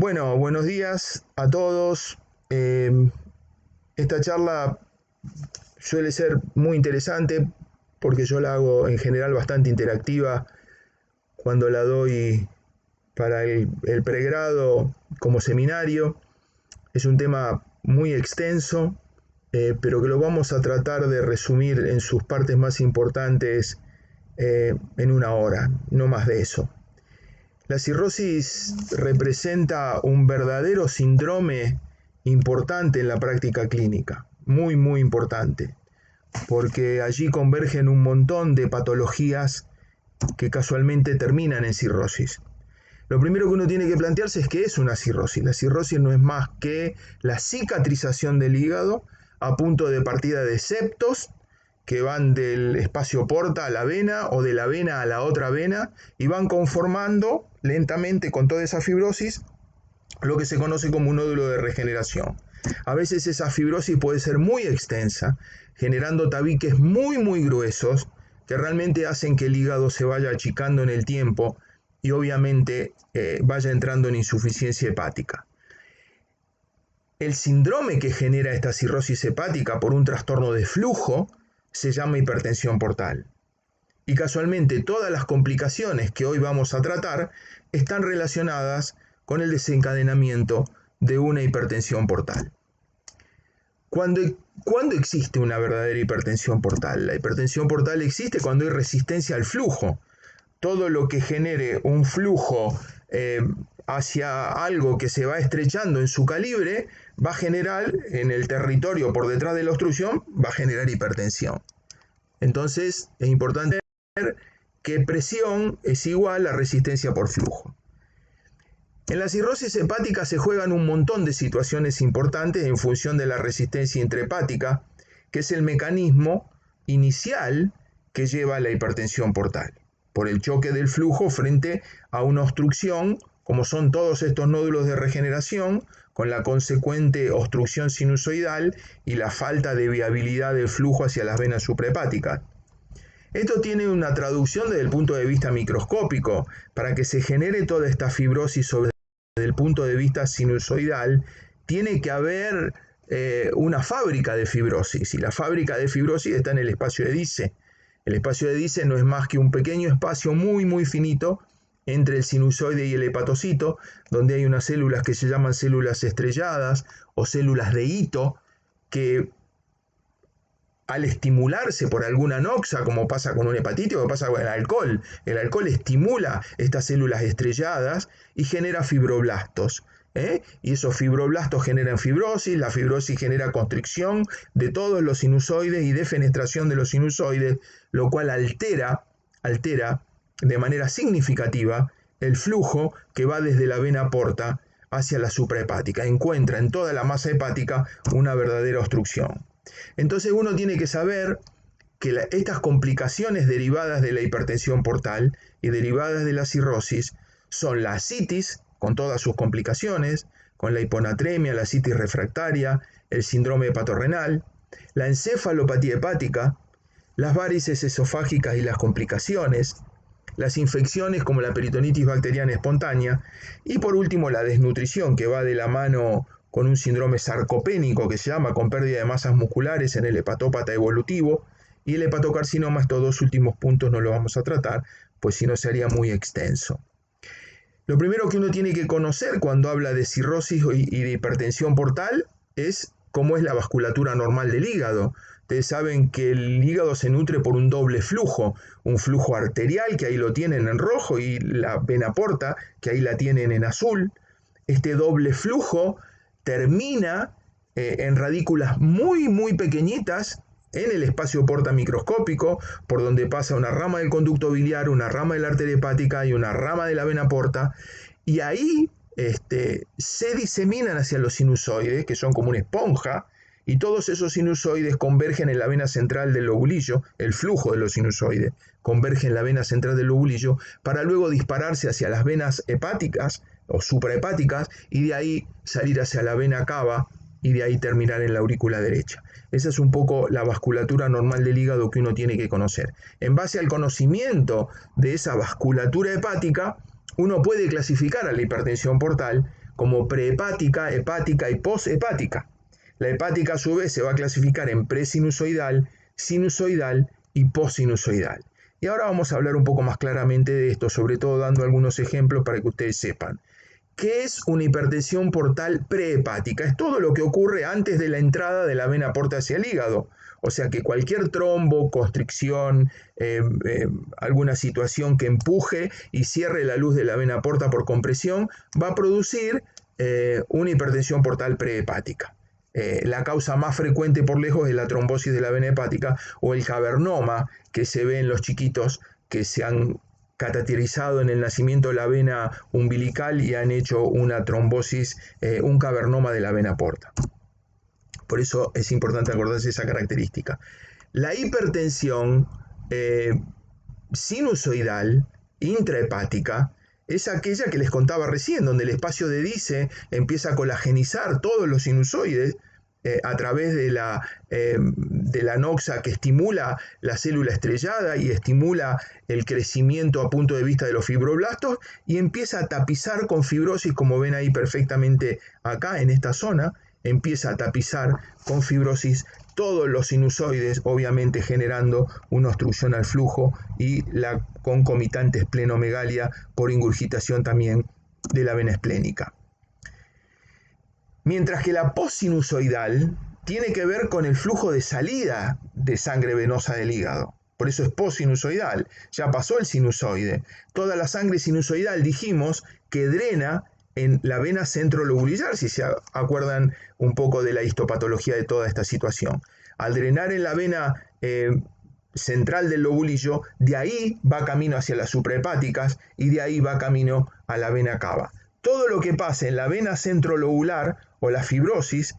Bueno, buenos días a todos. Esta charla suele ser muy interesante porque yo la hago en general bastante interactiva cuando la doy para el pregrado como seminario. Es un tema muy extenso, pero que lo vamos a tratar de resumir en sus partes más importantes en una hora, no más de eso. La cirrosis representa un verdadero síndrome importante en la práctica clínica, muy muy importante, porque allí convergen un montón de patologías que casualmente terminan en cirrosis. Lo primero que uno tiene que plantearse es qué es una cirrosis. La cirrosis no es más que la cicatrización del hígado a punto de partida de septos que van del espacio porta a la vena o de la vena a la otra vena y van conformando lentamente con toda esa fibrosis lo que se conoce como un nódulo de regeneración. A veces esa fibrosis puede ser muy extensa, generando tabiques muy gruesos que realmente hacen que el hígado se vaya achicando en el tiempo y obviamente vaya entrando en insuficiencia hepática. El síndrome que genera esta cirrosis hepática por un trastorno de flujo se llama hipertensión portal. Y casualmente todas las complicaciones que hoy vamos a tratar están relacionadas con el desencadenamiento de una hipertensión portal. ¿Cuándo existe una verdadera hipertensión portal? La hipertensión portal existe cuando hay resistencia al flujo. Todo lo que genere un flujo hacia algo que se va estrechando en su calibre va a generar en el territorio por detrás de la obstrucción, va a generar hipertensión. Entonces es importante ver que presión es igual a resistencia por flujo. En la cirrosis hepática se juegan un montón de situaciones importantes en función de la resistencia intrahepática, que es el mecanismo inicial que lleva a la hipertensión portal, por el choque del flujo frente a una obstrucción, como son todos estos nódulos de regeneración, con la consecuente obstrucción sinusoidal y la falta de viabilidad del flujo hacia las venas suprahepáticas. Esto tiene una traducción desde el punto de vista microscópico. Para que se genere toda esta fibrosis desde el punto de vista sinusoidal, tiene que haber una fábrica de fibrosis, y la fábrica de fibrosis está en el espacio de Dice. El espacio de Dice no es más que un pequeño espacio muy finito entre el sinusoide y el hepatocito, donde hay unas células que se llaman células estrelladas o células de hito, que al estimularse por alguna noxa, como pasa con un hepatitis o pasa con el alcohol estimula estas células estrelladas y genera fibroblastos. Y esos fibroblastos generan fibrosis, la fibrosis genera constricción de todos los sinusoides y defenestración de los sinusoides, lo cual altera de manera significativa el flujo que va desde la vena porta hacia la suprahepática. Encuentra en toda la masa hepática una verdadera obstrucción. Entonces uno tiene que saber que estas complicaciones derivadas de la hipertensión portal y derivadas de la cirrosis son la ascitis, con todas sus complicaciones, con la hiponatremia, la ascitis refractaria, el síndrome hepatorrenal, la encefalopatía hepática, las varices esofágicas y las complicaciones, las infecciones como la peritonitis bacteriana espontánea y por último la desnutrición, que va de la mano con un síndrome sarcopénico que se llama, con pérdida de masas musculares en el hepatópata evolutivo, y el hepatocarcinoma. Estos dos últimos puntos no los vamos a tratar, pues si no sería muy extenso. Lo primero que uno tiene que conocer cuando habla de cirrosis y de hipertensión portal es cómo es la vasculatura normal del hígado. Ustedes saben que el hígado se nutre por un doble flujo, un flujo arterial, que ahí lo tienen en rojo, y la vena porta, que ahí la tienen en azul. Este doble flujo termina en radículas muy pequeñitas en el espacio porta microscópico, por donde pasa una rama del conducto biliar, una rama de la arteria hepática y una rama de la vena porta, y ahí se diseminan hacia los sinusoides, que son como una esponja, y todos esos sinusoides convergen en la vena central del lobulillo. El flujo de los sinusoides converge en la vena central del lobulillo para luego dispararse hacia las venas hepáticas o suprahepáticas y de ahí salir hacia la vena cava y de ahí terminar en la aurícula derecha. Esa es un poco la vasculatura normal del hígado que uno tiene que conocer. En base al conocimiento de esa vasculatura hepática, uno puede clasificar a la hipertensión portal como prehepática, hepática y poshepática. La hepática a su vez se va a clasificar en presinusoidal, sinusoidal y postsinusoidal. Y ahora vamos a hablar un poco más claramente de esto, sobre todo dando algunos ejemplos para que ustedes sepan. ¿Qué es una hipertensión portal prehepática? Es todo lo que ocurre antes de la entrada de la vena porta hacia el hígado. O sea que cualquier trombo, constricción, alguna situación que empuje y cierre la luz de la vena porta por compresión, va a producir una hipertensión portal prehepática. La causa más frecuente por lejos es la trombosis de la vena hepática o el cavernoma que se ve en los chiquitos que se han cateterizado en el nacimiento de la vena umbilical y han hecho una trombosis, un cavernoma de la vena porta. Por eso es importante acordarse esa característica. La hipertensión sinusoidal intrahepática es aquella que les contaba recién, donde el espacio de Dice empieza a colagenizar todos los sinusoides a través de la noxa que estimula la célula estrellada y estimula el crecimiento a punto de vista de los fibroblastos y empieza a tapizar con fibrosis, como ven ahí perfectamente acá en esta zona, empieza a tapizar con fibrosis todos los sinusoides, obviamente generando una obstrucción al flujo y la concomitante esplenomegalia por ingurgitación también de la vena esplénica. Mientras que la postsinusoidal tiene que ver con el flujo de salida de sangre venosa del hígado. Por eso es postsinusoidal. Ya pasó el sinusoide. Toda la sangre sinusoidal dijimos que drena en la vena centrolobulillar, si se acuerdan un poco de la histopatología de toda esta situación. Al drenar en la vena central del lobulillo, de ahí va camino hacia las suprahepáticas y de ahí va camino a la vena cava. Todo lo que pase en la vena centrolobular o la fibrosis,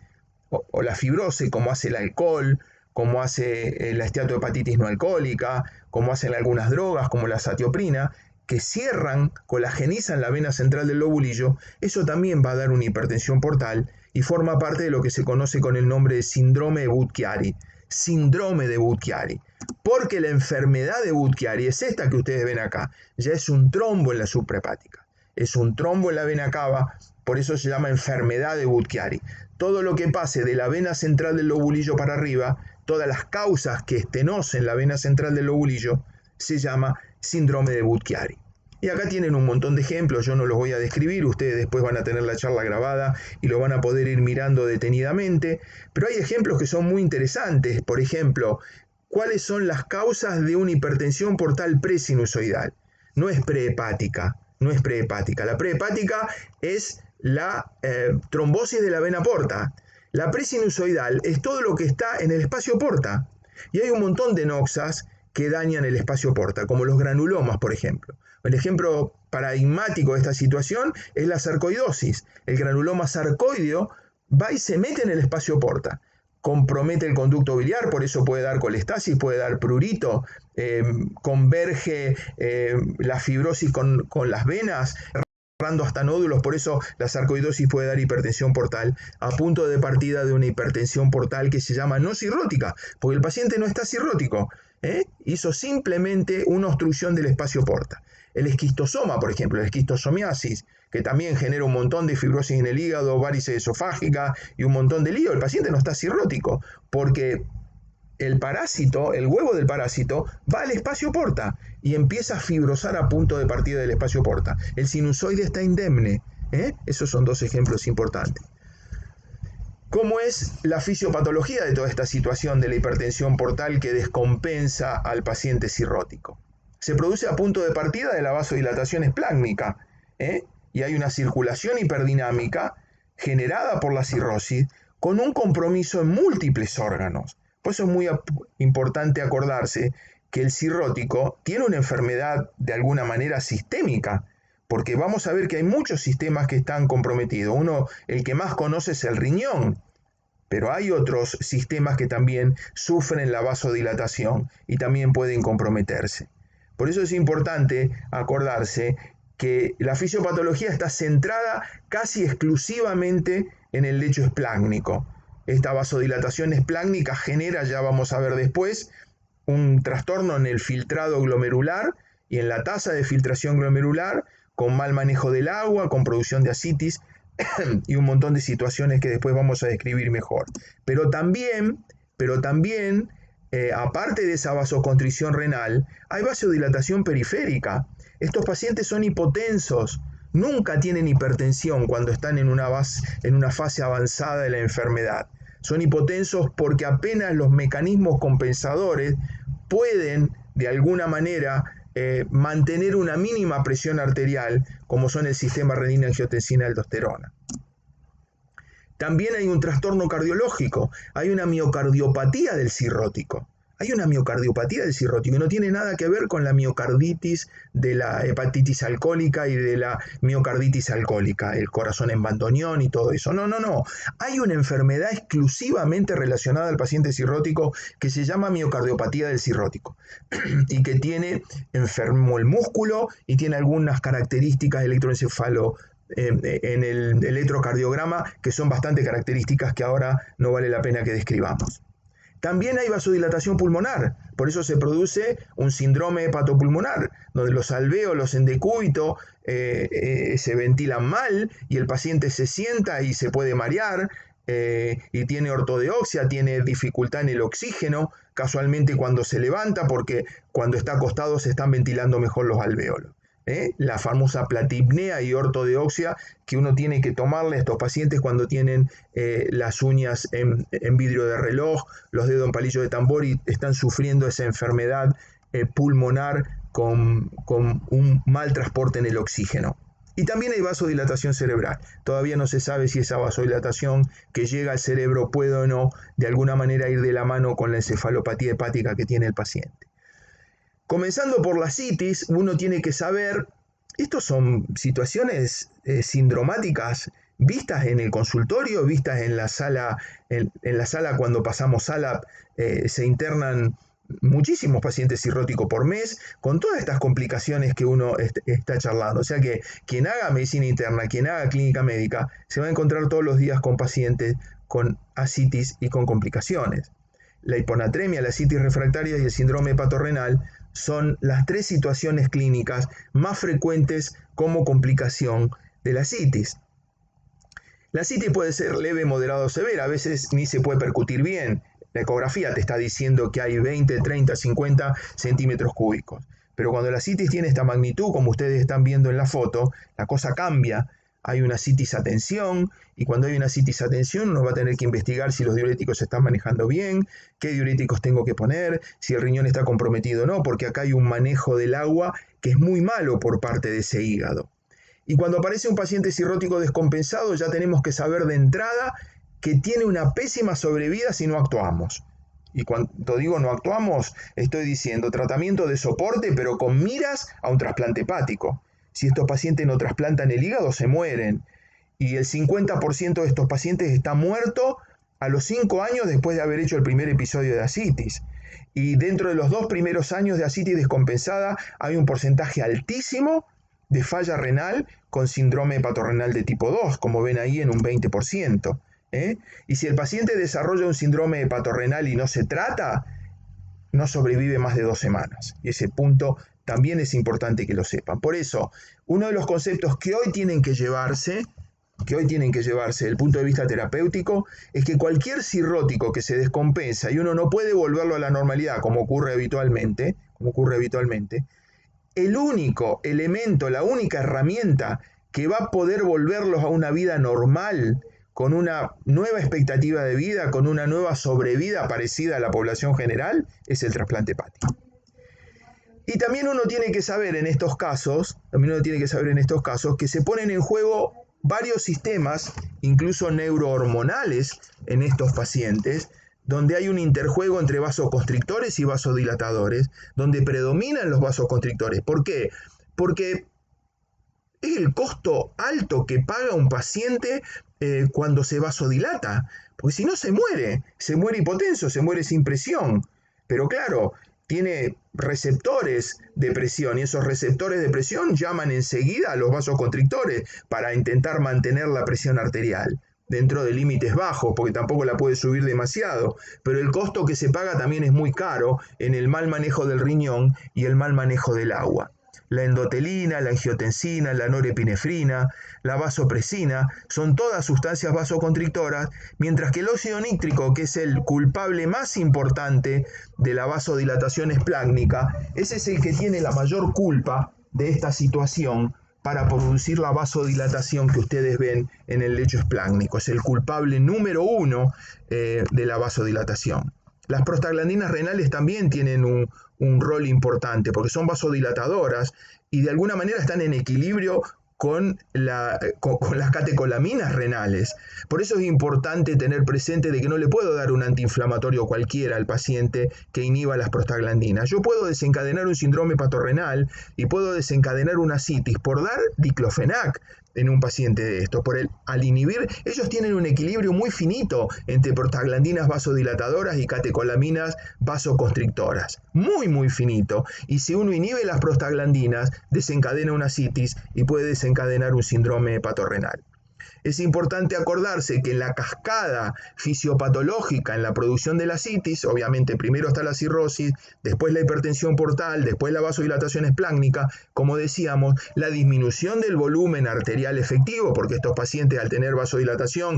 o la fibrose, como hace el alcohol, como hace la esteatohepatitis no alcohólica, como hacen algunas drogas como la satioprina, que cierran, colagenizan la vena central del lobulillo, eso también va a dar una hipertensión portal y forma parte de lo que se conoce con el nombre de síndrome de Budd-Chiari. Síndrome de Budd-Chiari. Porque la enfermedad de Budd-Chiari es esta que ustedes ven acá. Ya es un trombo en la suprahepática. Es un trombo en la vena cava, por eso se llama enfermedad de Budd-Chiari. Todo lo que pase de la vena central del lobulillo para arriba, todas las causas que estenocen la vena central del lobulillo, se llama síndrome de Budd-Chiari. Y acá tienen un montón de ejemplos, yo no los voy a describir, ustedes después van a tener la charla grabada y lo van a poder ir mirando detenidamente, pero hay ejemplos que son muy interesantes. Por ejemplo, ¿cuáles son las causas de una hipertensión portal presinusoidal? No es prehepática, no es prehepática. La prehepática es la trombosis de la vena porta. La presinusoidal es todo lo que está en el espacio porta. Y hay un montón de noxas que dañan el espacio porta, como los granulomas, por ejemplo. El ejemplo paradigmático de esta situación es la sarcoidosis. El granuloma sarcoideo va y se mete en el espacio porta. Compromete el conducto biliar, por eso puede dar colestasis, puede dar prurito, converge la fibrosis con las venas, cerrando hasta nódulos, por eso la sarcoidosis puede dar hipertensión portal, a punto de partida de una hipertensión portal que se llama no cirrótica, porque el paciente no está cirrótico, hizo simplemente una obstrucción del espacio porta. El esquistosoma, por ejemplo, la esquistosomiasis, que también genera un montón de fibrosis en el hígado, varices esofágica y un montón de lío. El paciente no está cirrótico, porque el parásito, el huevo del parásito, va al espacio porta y empieza a fibrosar a punto de partida del espacio porta. El sinusoide está indemne. Esos son dos ejemplos importantes. ¿Cómo es la fisiopatología de toda esta situación de la hipertensión portal que descompensa al paciente cirrótico? Se produce a punto de partida de la vasodilatación esplácnica, y hay una circulación hiperdinámica generada por la cirrosis con un compromiso en múltiples órganos. Por eso es muy importante acordarse que el cirrótico tiene una enfermedad de alguna manera sistémica, porque vamos a ver que hay muchos sistemas que están comprometidos. Uno, el que más conoce es el riñón, pero hay otros sistemas que también sufren la vasodilatación y también pueden comprometerse. Por eso es importante acordarse que la fisiopatología está centrada casi exclusivamente en el lecho esplácnico. Esta vasodilatación esplácnica genera, ya vamos a ver después, un trastorno en el filtrado glomerular y en la tasa de filtración glomerular, con mal manejo del agua, con producción de ascitis y un montón de situaciones que después vamos a describir mejor. Pero también aparte de esa vasoconstricción renal, hay vasodilatación periférica. Estos pacientes son hipotensos, nunca tienen hipertensión cuando están en una fase avanzada de la enfermedad. Son hipotensos porque apenas los mecanismos compensadores pueden, de alguna manera, mantener una mínima presión arterial, como son el sistema renina-angiotensina-aldosterona. También hay un trastorno cardiológico, hay una miocardiopatía del cirrótico. Hay una miocardiopatía del cirrótico y no tiene nada que ver con la miocarditis de la hepatitis alcohólica y de la miocarditis alcohólica, el corazón en bandoneón y todo eso. No. Hay una enfermedad exclusivamente relacionada al paciente cirrótico que se llama miocardiopatía del cirrótico y que tiene enfermo el músculo y tiene algunas características electroencefalo en el electrocardiograma que son bastante características que ahora no vale la pena que describamos. También hay vasodilatación pulmonar, por eso se produce un síndrome hepatopulmonar, donde los alvéolos en decúbito se ventilan mal y el paciente se sienta y se puede marear y tiene ortodeoxia, tiene dificultad en el oxígeno, casualmente cuando se levanta, porque cuando está acostado se están ventilando mejor los alvéolos. La famosa platipnea y ortodeoxia que uno tiene que tomarle a estos pacientes cuando tienen las uñas en vidrio de reloj, los dedos en palillo de tambor y están sufriendo esa enfermedad pulmonar con un mal transporte en el oxígeno. Y también hay vasodilatación cerebral. Todavía no se sabe si esa vasodilatación que llega al cerebro puede o no de alguna manera ir de la mano con la encefalopatía hepática que tiene el paciente. Comenzando por la ascitis, uno tiene que saber, estas son situaciones sindromáticas vistas en el consultorio, vistas en la sala, en la sala cuando pasamos sala, se internan muchísimos pacientes cirróticos por mes, con todas estas complicaciones que uno está charlando. O sea que quien haga medicina interna, quien haga clínica médica, se va a encontrar todos los días con pacientes con ascitis y con complicaciones. La hiponatremia, la ascitis refractaria y el síndrome hepatorrenal son las tres situaciones clínicas más frecuentes como complicación de la ascitis. La ascitis puede ser leve, moderada o severa, a veces ni se puede percutir bien. La ecografía te está diciendo que hay 20, 30, 50 centímetros cúbicos. Pero cuando la ascitis tiene esta magnitud, como ustedes están viendo en la foto, la cosa cambia. Hay una ascitis a tensión, y cuando hay una ascitis a tensión uno va a tener que investigar si los diuréticos se están manejando bien, qué diuréticos tengo que poner, si el riñón está comprometido o no, porque acá hay un manejo del agua que es muy malo por parte de ese hígado. Y cuando aparece un paciente cirrótico descompensado, ya tenemos que saber de entrada que tiene una pésima sobrevida si no actuamos. Y cuando digo no actuamos, estoy diciendo tratamiento de soporte, pero con miras a un trasplante hepático. Si estos pacientes no trasplantan el hígado, se mueren. Y el 50% de estos pacientes está muerto a los 5 años después de haber hecho el primer episodio de ascitis. Y dentro de los 2 primeros años de ascitis descompensada hay un porcentaje altísimo de falla renal con síndrome hepatorrenal de tipo 2, como ven ahí en un 20%. Y si el paciente desarrolla un síndrome hepatorrenal y no se trata, no sobrevive más de 2 semanas. Y ese punto también es importante que lo sepan. Por eso, uno de los conceptos que hoy tienen que llevarse desde el punto de vista terapéutico, es que cualquier cirrótico que se descompensa y uno no puede volverlo a la normalidad, como ocurre habitualmente, el único elemento, la única herramienta que va a poder volverlos a una vida normal, con una nueva expectativa de vida, con una nueva sobrevida parecida a la población general, es el trasplante hepático. Y también uno tiene que saber en estos casos, que se ponen en juego varios sistemas, incluso neurohormonales, en estos pacientes, donde hay un interjuego entre vasoconstrictores y vasodilatadores, donde predominan los vasoconstrictores. ¿Por qué? Porque es el costo alto que paga un paciente cuando se vasodilata, porque si no se muere hipotenso, se muere sin presión. Pero claro, tiene receptores de presión y esos receptores de presión llaman enseguida a los vasoconstrictores para intentar mantener la presión arterial dentro de límites bajos, porque tampoco la puede subir demasiado, pero el costo que se paga también es muy caro en el mal manejo del riñón y el mal manejo del agua. La endotelina, la angiotensina, la norepinefrina, la vasopresina, son todas sustancias vasoconstrictoras, mientras que el óxido nítrico, que es el culpable más importante de la vasodilatación esplácnica, ese es el que tiene la mayor culpa de esta situación para producir la vasodilatación que ustedes ven en el lecho esplácnico. Es el culpable número 1 de la vasodilatación. Las prostaglandinas renales también tienen un rol importante porque son vasodilatadoras y de alguna manera están en equilibrio con las catecolaminas renales. Por eso es importante tener presente de que no le puedo dar un antiinflamatorio cualquiera al paciente que inhiba las prostaglandinas. Yo puedo desencadenar un síndrome hepatorrenal y puedo desencadenar una ascitis por dar diclofenac en un paciente de estos. Al inhibir, ellos tienen un equilibrio muy finito entre prostaglandinas vasodilatadoras y catecolaminas vasoconstrictoras. Muy, muy finito. Y si uno inhibe las prostaglandinas, desencadena una ascitis y puede desencadenar un síndrome hepatorrenal. Es importante acordarse que en la cascada fisiopatológica en la producción de la ascitis, obviamente primero está la cirrosis, después la hipertensión portal, después la vasodilatación esplácnica, como decíamos, la disminución del volumen arterial efectivo, porque estos pacientes al tener vasodilatación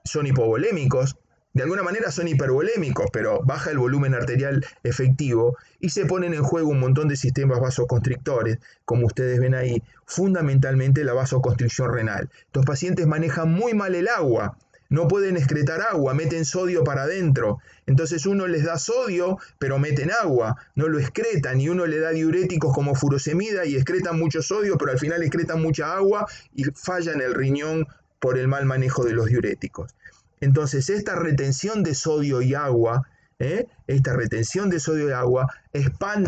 son hipovolémicos, de alguna manera son hipervolémicos, pero baja el volumen arterial efectivo y se ponen en juego un montón de sistemas vasoconstrictores, como ustedes ven ahí, fundamentalmente la vasoconstricción renal. Estos pacientes manejan muy mal el agua, no pueden excretar agua, meten sodio para adentro. Entonces uno les da sodio, pero meten agua, no lo excretan, y uno le da diuréticos como furosemida y excretan mucho sodio, pero al final excretan mucha agua y fallan el riñón por el mal manejo de los diuréticos. Entonces, esta retención de sodio y agua, expande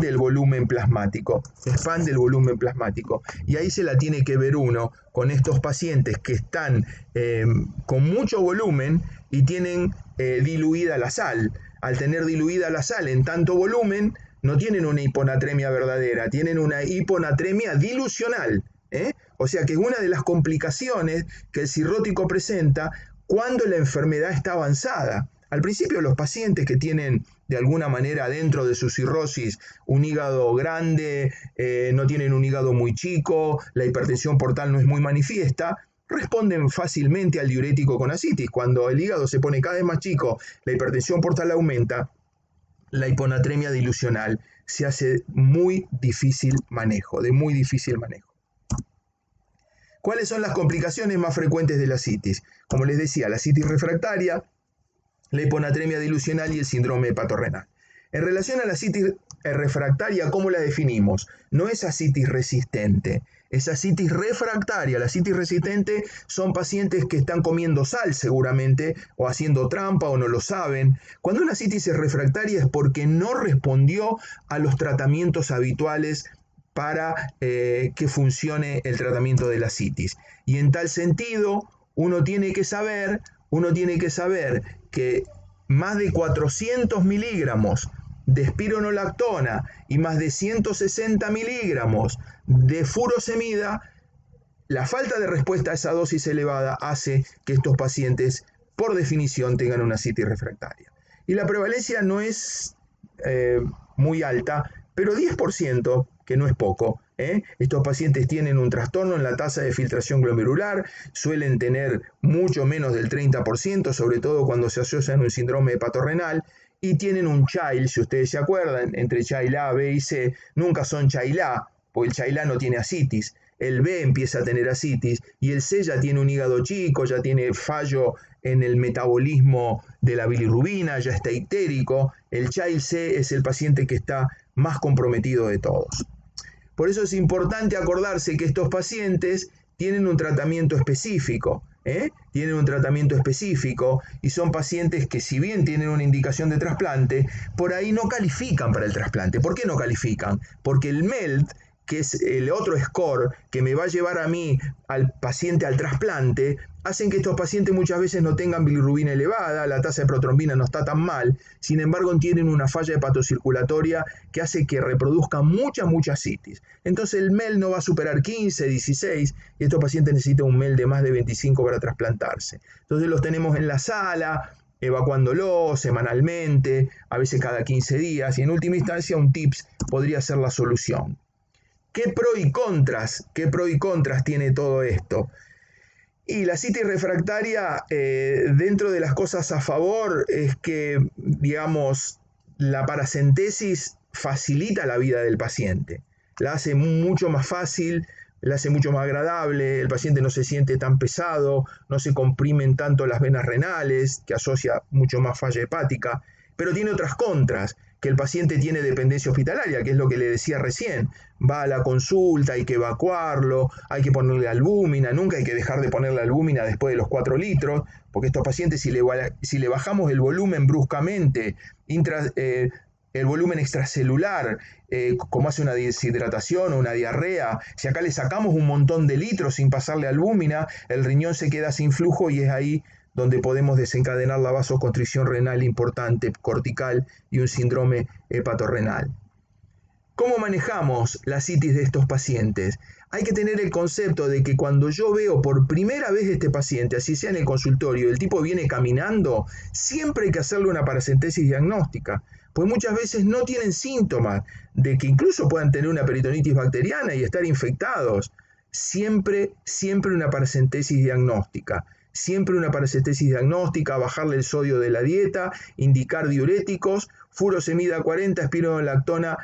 el volumen plasmático, y ahí se la tiene que ver uno con estos pacientes que están con mucho volumen y tienen diluida la sal. Al tener diluida la sal en tanto volumen, no tienen una hiponatremia verdadera, tienen una hiponatremia dilucional. O sea que es una de las complicaciones que el cirrótico presenta cuando la enfermedad está avanzada. Al principio los pacientes que tienen de alguna manera dentro de su cirrosis un hígado grande, no tienen un hígado muy chico, la hipertensión portal no es muy manifiesta, responden fácilmente al diurético con ascitis. Cuando el hígado se pone cada vez más chico, la hipertensión portal aumenta, la hiponatremia dilucional se hace de muy difícil manejo. ¿Cuáles son las complicaciones más frecuentes de la ascitis? Como les decía, la ascitis refractaria, la hiponatremia dilucional y el síndrome hepatorrenal. En relación a la ascitis refractaria, ¿cómo la definimos? No es ascitis resistente, es ascitis refractaria. La ascitis resistente son pacientes que están comiendo sal seguramente, o haciendo trampa, o no lo saben. Cuando una ascitis es refractaria es porque no respondió a los tratamientos habituales para que funcione el tratamiento de la ascitis. Y en tal sentido, uno tiene que saber que más de 400 miligramos de espironolactona y más de 160 miligramos de furosemida, la falta de respuesta a esa dosis elevada hace que estos pacientes, por definición, tengan una ascitis refractaria. Y la prevalencia no es muy alta, pero 10%, que no es poco. Estos pacientes tienen un trastorno en la tasa de filtración glomerular, suelen tener mucho menos del 30%, sobre todo cuando se asocian a un síndrome hepatorrenal, y tienen un Child, si ustedes se acuerdan, entre Child A, B y C, nunca son Child A, porque el Child A no tiene ascitis, el B empieza a tener ascitis, y el C ya tiene un hígado chico, ya tiene fallo en el metabolismo de la bilirrubina, ya está ictérico. El Child C es el paciente que está más comprometido de todos. Por eso es importante acordarse que estos pacientes tienen un tratamiento específico, y son pacientes que, si bien tienen una indicación de trasplante, por ahí no califican para el trasplante. ¿Por qué no califican? Porque el MELD, que es el otro score que me va a llevar a mí, al paciente, al trasplante, hacen que estos pacientes muchas veces no tengan bilirrubina elevada, la tasa de protrombina no está tan mal, sin embargo tienen una falla hepatocirculatoria que hace que reproduzcan mucha ascitis. Entonces el MEL no va a superar 15, 16, y estos pacientes necesitan un MEL de más de 25 para trasplantarse. Entonces los tenemos en la sala, evacuándolos semanalmente, a veces cada 15 días, y en última instancia un TIPS podría ser la solución. ¿Qué pro y contras tiene todo esto? Y la citis refractaria, dentro de las cosas a favor, es que, digamos, la paracentesis facilita la vida del paciente, la hace mucho más fácil, la hace mucho más agradable, el paciente no se siente tan pesado, no se comprimen tanto las venas renales, que asocia mucho más falla hepática, pero tiene otras contras, que el paciente tiene dependencia hospitalaria, que es lo que le decía recién. Va a la consulta, hay que evacuarlo, hay que ponerle albúmina, nunca hay que dejar de ponerle albúmina después de los 4 litros, porque estos pacientes, si le bajamos el volumen bruscamente, el volumen extracelular, como hace una deshidratación o una diarrea, si acá le sacamos un montón de litros sin pasarle albúmina, el riñón se queda sin flujo y es ahí donde podemos desencadenar la vasoconstricción renal importante, cortical y un síndrome hepatorrenal. ¿Cómo manejamos la citis de estos pacientes? Hay que tener el concepto de que cuando yo veo por primera vez este paciente, así sea en el consultorio, el tipo viene caminando, siempre hay que hacerle una paracentesis diagnóstica, pues muchas veces no tienen síntomas de que incluso puedan tener una peritonitis bacteriana y estar infectados. Siempre una paracentesis diagnóstica. Siempre una paracentesis diagnóstica, bajarle el sodio de la dieta, indicar diuréticos, furosemida 40, espironolactona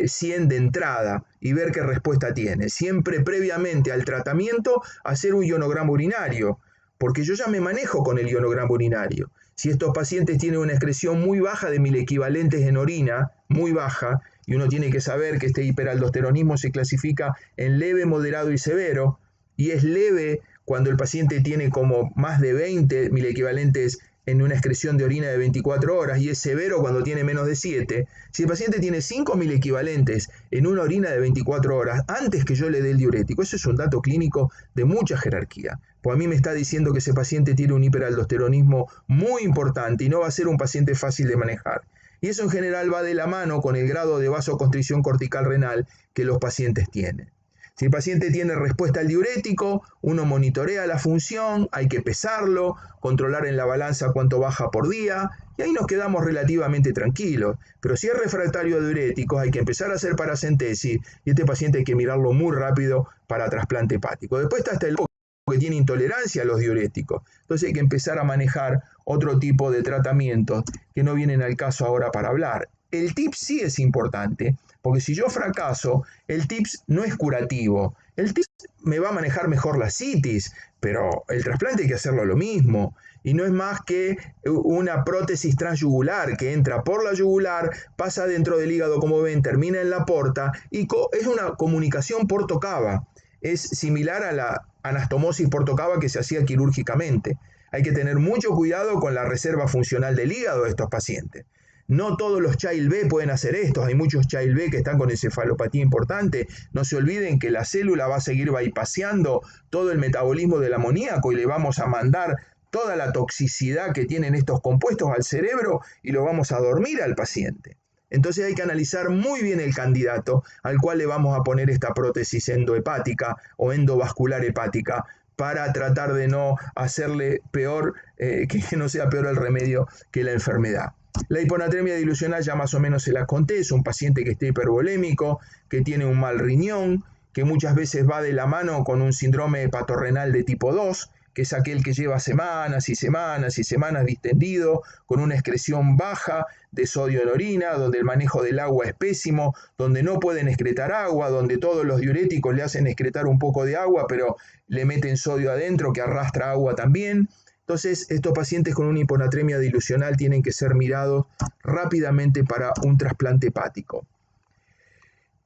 100 de entrada y ver qué respuesta tiene. Siempre previamente al tratamiento hacer un ionograma urinario, porque yo ya me manejo con el ionograma urinario. Si estos pacientes tienen una excreción muy baja de milequivalentes en orina, muy baja, y uno tiene que saber que este hiperaldosteronismo se clasifica en leve, moderado y severo, y es leve cuando el paciente tiene como más de 20 milequivalentes en una excreción de orina de 24 horas y es severo cuando tiene menos de 7. Si el paciente tiene 5 milequivalentes en una orina de 24 horas antes que yo le dé el diurético, eso es un dato clínico de mucha jerarquía. Pues a mí me está diciendo que ese paciente tiene un hiperaldosteronismo muy importante y no va a ser un paciente fácil de manejar. Y eso en general va de la mano con el grado de vasoconstricción cortical renal que los pacientes tienen. Si el paciente tiene respuesta al diurético, uno monitorea la función, hay que pesarlo, controlar en la balanza cuánto baja por día, y ahí nos quedamos relativamente tranquilos. Pero si es refractario a diuréticos, hay que empezar a hacer paracentesis, y este paciente hay que mirarlo muy rápido para trasplante hepático. Después está el que tiene intolerancia a los diuréticos. Entonces hay que empezar a manejar otro tipo de tratamientos que no vienen al caso ahora para hablar. El TIPS sí es importante, porque si yo fracaso, el TIPS no es curativo. El TIPS me va a manejar mejor la citis, pero el trasplante hay que hacerlo lo mismo. Y no es más que una prótesis transyugular que entra por la yugular, pasa dentro del hígado, como ven, termina en la porta, y es una comunicación portocava. Es similar a la anastomosis portocava que se hacía quirúrgicamente. Hay que tener mucho cuidado con la reserva funcional del hígado de estos pacientes. No todos los Child B pueden hacer esto, hay muchos Child B que están con encefalopatía importante. No se olviden que la célula va a seguir bypaseando todo el metabolismo del amoníaco y le vamos a mandar toda la toxicidad que tienen estos compuestos al cerebro y lo vamos a dormir al paciente. Entonces hay que analizar muy bien el candidato al cual le vamos a poner esta prótesis endohepática o endovascular hepática para tratar de no hacerle peor, que no sea peor el remedio que la enfermedad. La hiponatremia dilucional ya más o menos se la conté, es un paciente que está hipervolémico, que tiene un mal riñón, que muchas veces va de la mano con un síndrome hepatorrenal de tipo 2, que es aquel que lleva semanas y semanas y semanas distendido, con una excreción baja de sodio en orina, donde el manejo del agua es pésimo, donde no pueden excretar agua, donde todos los diuréticos le hacen excretar un poco de agua, pero le meten sodio adentro que arrastra agua también. Entonces, estos pacientes con una hiponatremia dilucional tienen que ser mirados rápidamente para un trasplante hepático.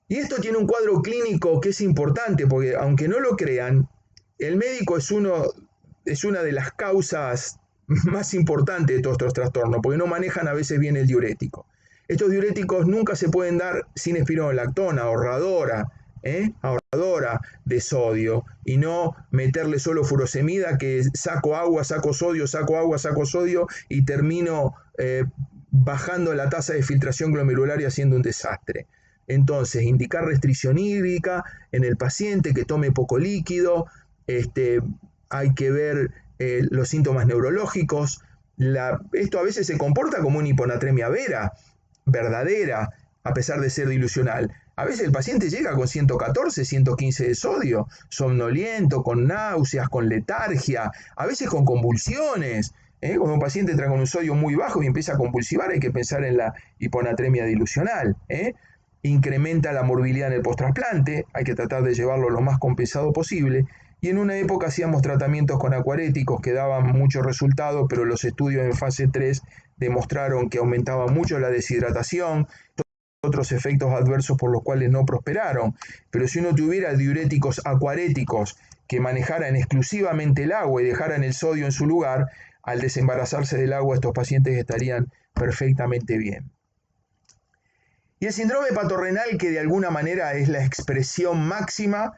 Y esto tiene un cuadro clínico que es importante, porque aunque no lo crean, el médico es una de las causas más importantes de todos estos trastornos, porque no manejan a veces bien el diurético. Estos diuréticos nunca se pueden dar sin espironolactona, ahorradora de sodio, y no meterle solo furosemida, que saco agua, saco sodio, saco agua, saco sodio, y termino bajando la tasa de filtración glomerular y haciendo un desastre. Entonces, indicar restricción hídrica en el paciente, que tome poco líquido, hay que ver los síntomas neurológicos. Esto a veces se comporta como una hiponatremia verdadera, a pesar de ser dilucional. A veces el paciente llega con 114, 115 de sodio, somnoliento, con náuseas, con letargia, a veces con convulsiones. Cuando un paciente entra con un sodio muy bajo y empieza a convulsivar, hay que pensar en la hiponatremia dilucional. Incrementa la morbilidad en el postrasplante, hay que tratar de llevarlo lo más compensado posible. Y en una época hacíamos tratamientos con acuaréticos que daban mucho resultado, pero los estudios en fase 3 demostraron que aumentaba mucho la deshidratación, otros efectos adversos por los cuales no prosperaron. Pero si uno tuviera diuréticos acuaréticos que manejaran exclusivamente el agua y dejaran el sodio en su lugar, al desembarazarse del agua estos pacientes estarían perfectamente bien. Y el síndrome hepatorrenal, que de alguna manera es la expresión máxima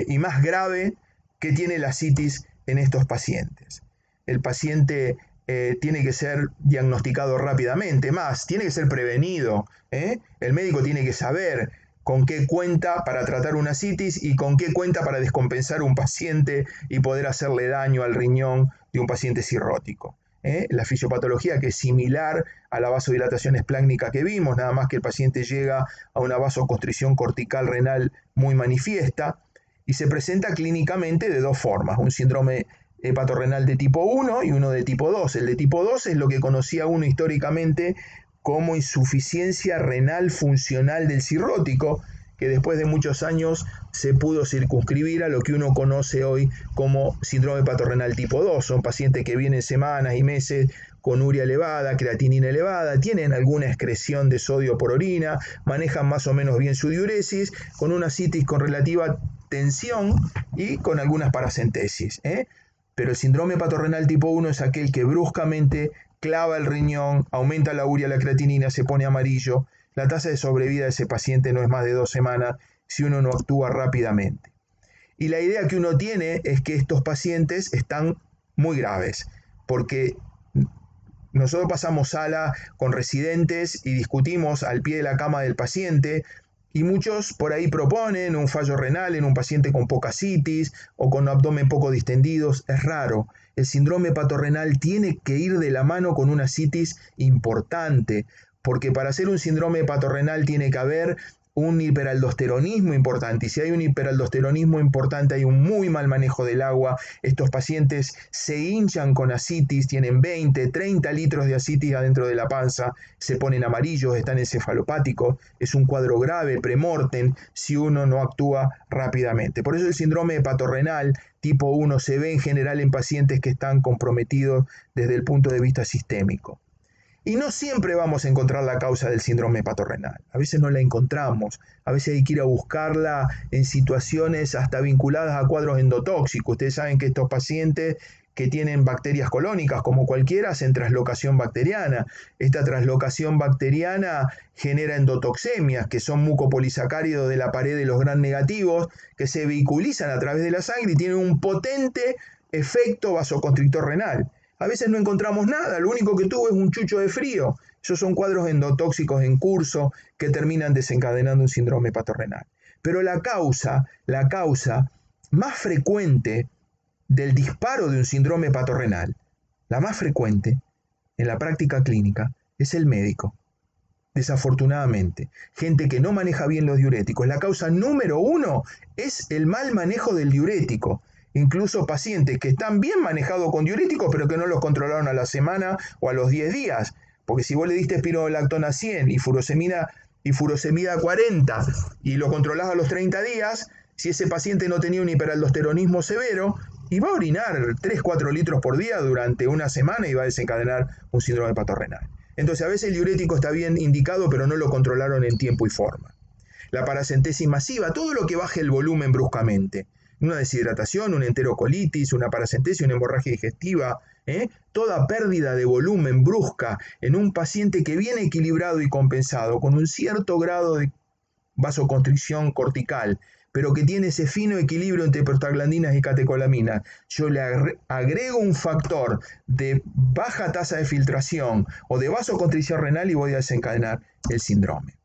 y más grave que tiene la ascitis en estos pacientes. El paciente tiene que ser diagnosticado rápidamente, más, tiene que ser prevenido. El médico tiene que saber con qué cuenta para tratar una ascitis y con qué cuenta para descompensar un paciente y poder hacerle daño al riñón de un paciente cirrótico. La fisiopatología, que es similar a la vasodilatación esplácnica que vimos, nada más que el paciente llega a una vasoconstricción cortical renal muy manifiesta y se presenta clínicamente de dos formas, un síndrome hepatorrenal de tipo 1 y uno de tipo 2. El de tipo 2 es lo que conocía uno históricamente como insuficiencia renal funcional del cirrótico, que después de muchos años se pudo circunscribir a lo que uno conoce hoy como síndrome hepatorrenal tipo 2. Son pacientes que vienen semanas y meses con urea elevada, creatinina elevada, tienen alguna excreción de sodio por orina, manejan más o menos bien su diuresis, con una ascitis con relativa tensión y con algunas paracentesis. Pero el síndrome hepatorrenal tipo 1 es aquel que bruscamente clava el riñón, aumenta la urea, la creatinina, se pone amarillo. La tasa de sobrevida de ese paciente no es más de 2 semanas si uno no actúa rápidamente. Y la idea que uno tiene es que estos pacientes están muy graves, porque nosotros pasamos sala con residentes y discutimos al pie de la cama del paciente, y muchos por ahí proponen un fallo renal en un paciente con poca ascitis o con abdomen poco distendido. Es raro. El síndrome hepatorrenal tiene que ir de la mano con una ascitis importante, porque para hacer un síndrome hepatorrenal tiene que haber un hiperaldosteronismo importante, y si hay un hiperaldosteronismo importante hay un muy mal manejo del agua. Estos pacientes se hinchan con ascitis, tienen 20, 30 litros de ascitis adentro de la panza, se ponen amarillos, están encefalopáticos, es un cuadro grave, premortem, si uno no actúa rápidamente. Por eso el síndrome hepatorrenal tipo 1 se ve en general en pacientes que están comprometidos desde el punto de vista sistémico. Y no siempre vamos a encontrar la causa del síndrome hepatorrenal. A veces no la encontramos. A veces hay que ir a buscarla en situaciones hasta vinculadas a cuadros endotóxicos. Ustedes saben que estos pacientes que tienen bacterias colónicas, como cualquiera, hacen traslocación bacteriana. Esta traslocación bacteriana genera endotoxemias, que son mucopolisacáridos de la pared de los gram negativos, que se vehiculizan a través de la sangre y tienen un potente efecto vasoconstrictor renal. A veces no encontramos nada, lo único que tuvo es un chucho de frío. Esos son cuadros endotóxicos en curso que terminan desencadenando un síndrome hepatorrenal. Pero la causa más frecuente del disparo de un síndrome hepatorrenal, la más frecuente en la práctica clínica, es el médico. Desafortunadamente, gente que no maneja bien los diuréticos. La causa número 1 es el mal manejo del diurético. Incluso pacientes que están bien manejados con diuréticos, pero que no los controlaron a la semana o a los 10 días. Porque si vos le diste espironolactona 100 y furosemida 40 y lo controlás a los 30 días, si ese paciente no tenía un hiperaldosteronismo severo, iba a orinar 3-4 litros por día durante una semana y va a desencadenar un síndrome hepatorrenal. Entonces a veces el diurético está bien indicado, pero no lo controlaron en tiempo y forma. La paracentesis masiva, todo lo que baje el volumen bruscamente. Una deshidratación, una enterocolitis, una paracentesis, una hemorragia digestiva, toda pérdida de volumen brusca en un paciente que viene equilibrado y compensado, con un cierto grado de vasoconstricción cortical, pero que tiene ese fino equilibrio entre prostaglandinas y catecolaminas. Yo le agrego un factor de baja tasa de filtración o de vasoconstricción renal y voy a desencadenar el síndrome.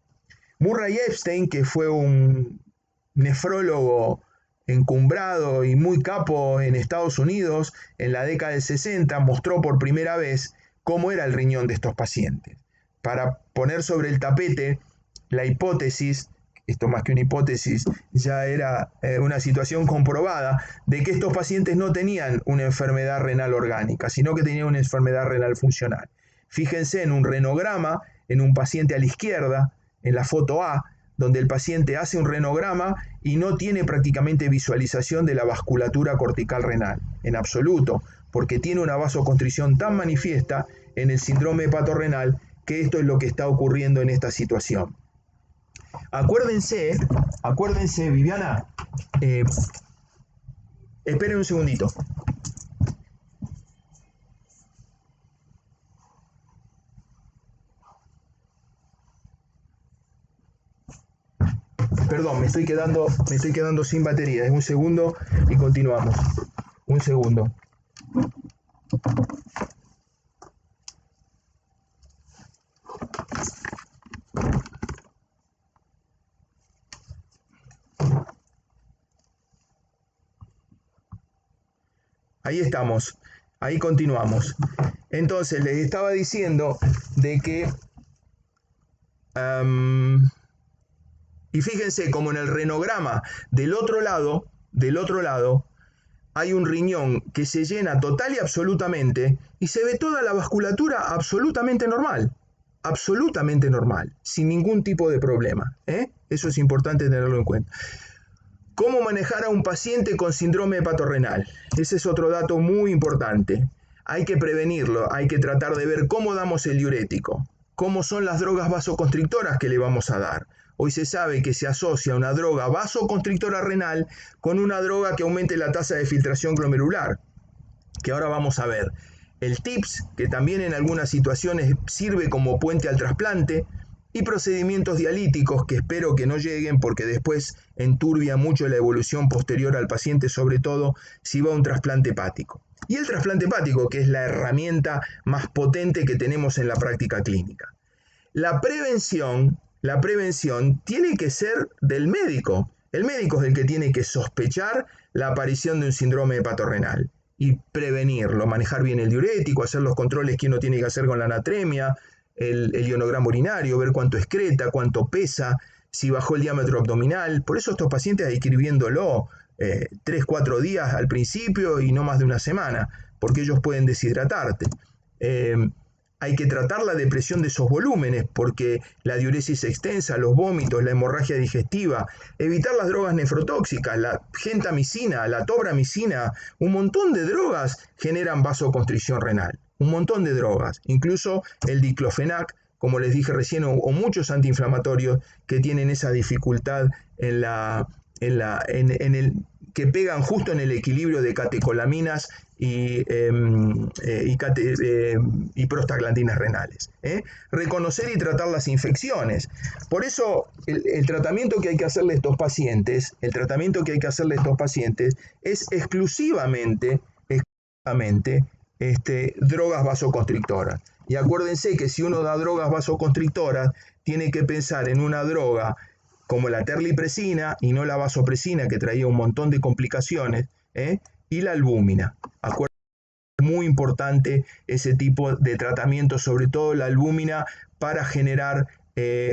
Murray Epstein, que fue un nefrólogo encumbrado y muy capo en Estados Unidos en la década del 60, mostró por primera vez cómo era el riñón de estos pacientes, para poner sobre el tapete la hipótesis esto más que una hipótesis, ya era una situación comprobada, de que estos pacientes no tenían una enfermedad renal orgánica, sino que tenían una enfermedad renal funcional. Fíjense en un renograma, en un paciente a la izquierda, en la foto A, donde el paciente hace un renograma y no tiene prácticamente visualización de la vasculatura cortical renal, en absoluto, porque tiene una vasoconstricción tan manifiesta en el síndrome hepatorrenal que esto es lo que está ocurriendo en esta situación. Acuérdense, Viviana, esperen un segundito. Perdón, me estoy quedando sin batería. Es un segundo y continuamos. Un segundo. Ahí estamos, ahí continuamos. Entonces, les estaba diciendo de que... y fíjense como en el renograma del otro lado, hay un riñón que se llena total y absolutamente y se ve toda la vasculatura absolutamente normal, sin ningún tipo de problema. Eso es importante tenerlo en cuenta. ¿Cómo manejar a un paciente con síndrome hepatorrenal? Ese es otro dato muy importante. Hay que prevenirlo, hay que tratar de ver cómo damos el diurético, cómo son las drogas vasoconstrictoras que le vamos a dar. Hoy se sabe que se asocia una droga vasoconstrictora renal con una droga que aumente la tasa de filtración glomerular, que ahora vamos a ver. El TIPS, que también en algunas situaciones sirve como puente al trasplante, y procedimientos dialíticos que espero que no lleguen porque después enturbia mucho la evolución posterior al paciente, sobre todo si va a un trasplante hepático. Y el trasplante hepático, que es la herramienta más potente que tenemos en la práctica clínica. La prevención tiene que ser del médico. El médico es el que tiene que sospechar la aparición de un síndrome hepatorrenal y prevenirlo, manejar bien el diurético, hacer los controles que uno tiene que hacer con la anatremia, el ionograma urinario, ver cuánto excreta, cuánto pesa, si bajó el diámetro abdominal. Por eso estos pacientes hay que ir viéndolo 3-4 días al principio y no más de una semana, porque ellos pueden deshidratarte. Hay que tratar la depresión de esos volúmenes, porque la diuresis extensa, los vómitos, la hemorragia digestiva, evitar las drogas nefrotóxicas, la gentamicina, la tobramicina, un montón de drogas generan vasoconstricción renal. Un montón de drogas, incluso el diclofenac, como les dije recién, o muchos antiinflamatorios que tienen esa dificultad que pegan justo en el equilibrio de catecolaminas y prostaglandinas renales. Reconocer y tratar las infecciones. Por eso el tratamiento que hay que hacerle a estos pacientes, es exclusivamente drogas vasoconstrictoras. Y acuérdense que si uno da drogas vasoconstrictoras, tiene que pensar en una droga como la terlipresina y no la vasopresina, que traía un montón de complicaciones, y la albúmina. Acuérdense, es muy importante ese tipo de tratamiento, sobre todo la albúmina, para generar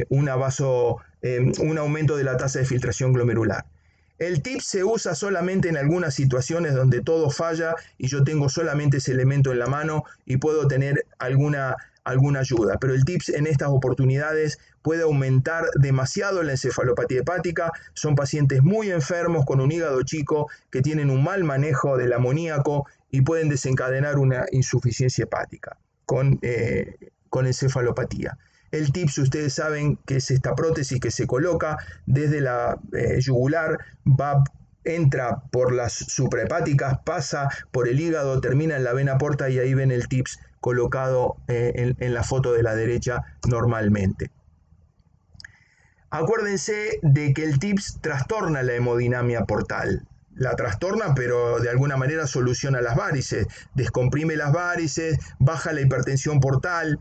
un aumento de la tasa de filtración glomerular. El TIPS se usa solamente en algunas situaciones donde todo falla y yo tengo solamente ese elemento en la mano y puedo tener alguna ayuda. Pero el TIPS en estas oportunidades puede aumentar demasiado la encefalopatía hepática. Son pacientes muy enfermos con un hígado chico que tienen un mal manejo del amoníaco y pueden desencadenar una insuficiencia hepática con encefalopatía. El TIPS, ustedes saben que es esta prótesis que se coloca desde la yugular, entra por las suprahepáticas, pasa por el hígado, termina en la vena porta y ahí ven el TIPS colocado en la foto de la derecha normalmente. Acuérdense de que el TIPS trastorna la hemodinamia portal. La trastorna, pero de alguna manera soluciona las varices, descomprime las varices, baja la hipertensión portal,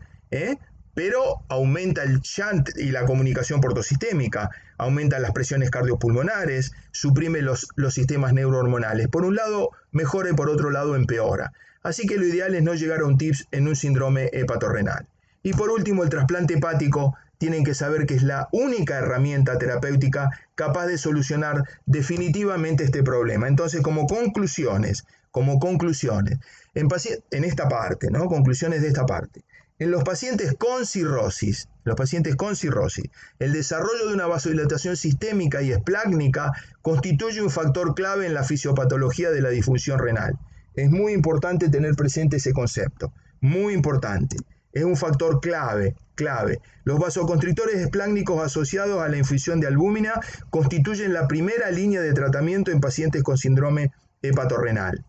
pero aumenta el shunt y la comunicación portosistémica, aumenta las presiones cardiopulmonares, suprime los sistemas neurohormonales. Por un lado mejora y por otro lado empeora. Así que lo ideal es no llegar a un TIPS en un síndrome hepatorrenal. Y por último, el trasplante hepático tienen que saber que es la única herramienta terapéutica capaz de solucionar definitivamente este problema. Entonces, como conclusiones, en esta parte, ¿no? Conclusiones de esta parte. En los pacientes con cirrosis, el desarrollo de una vasodilatación sistémica y esplácnica constituye un factor clave en la fisiopatología de la disfunción renal. Es muy importante tener presente ese concepto, muy importante. Es un factor clave. Los vasoconstrictores esplácnicos asociados a la infusión de albúmina constituyen la primera línea de tratamiento en pacientes con síndrome hepatorrenal.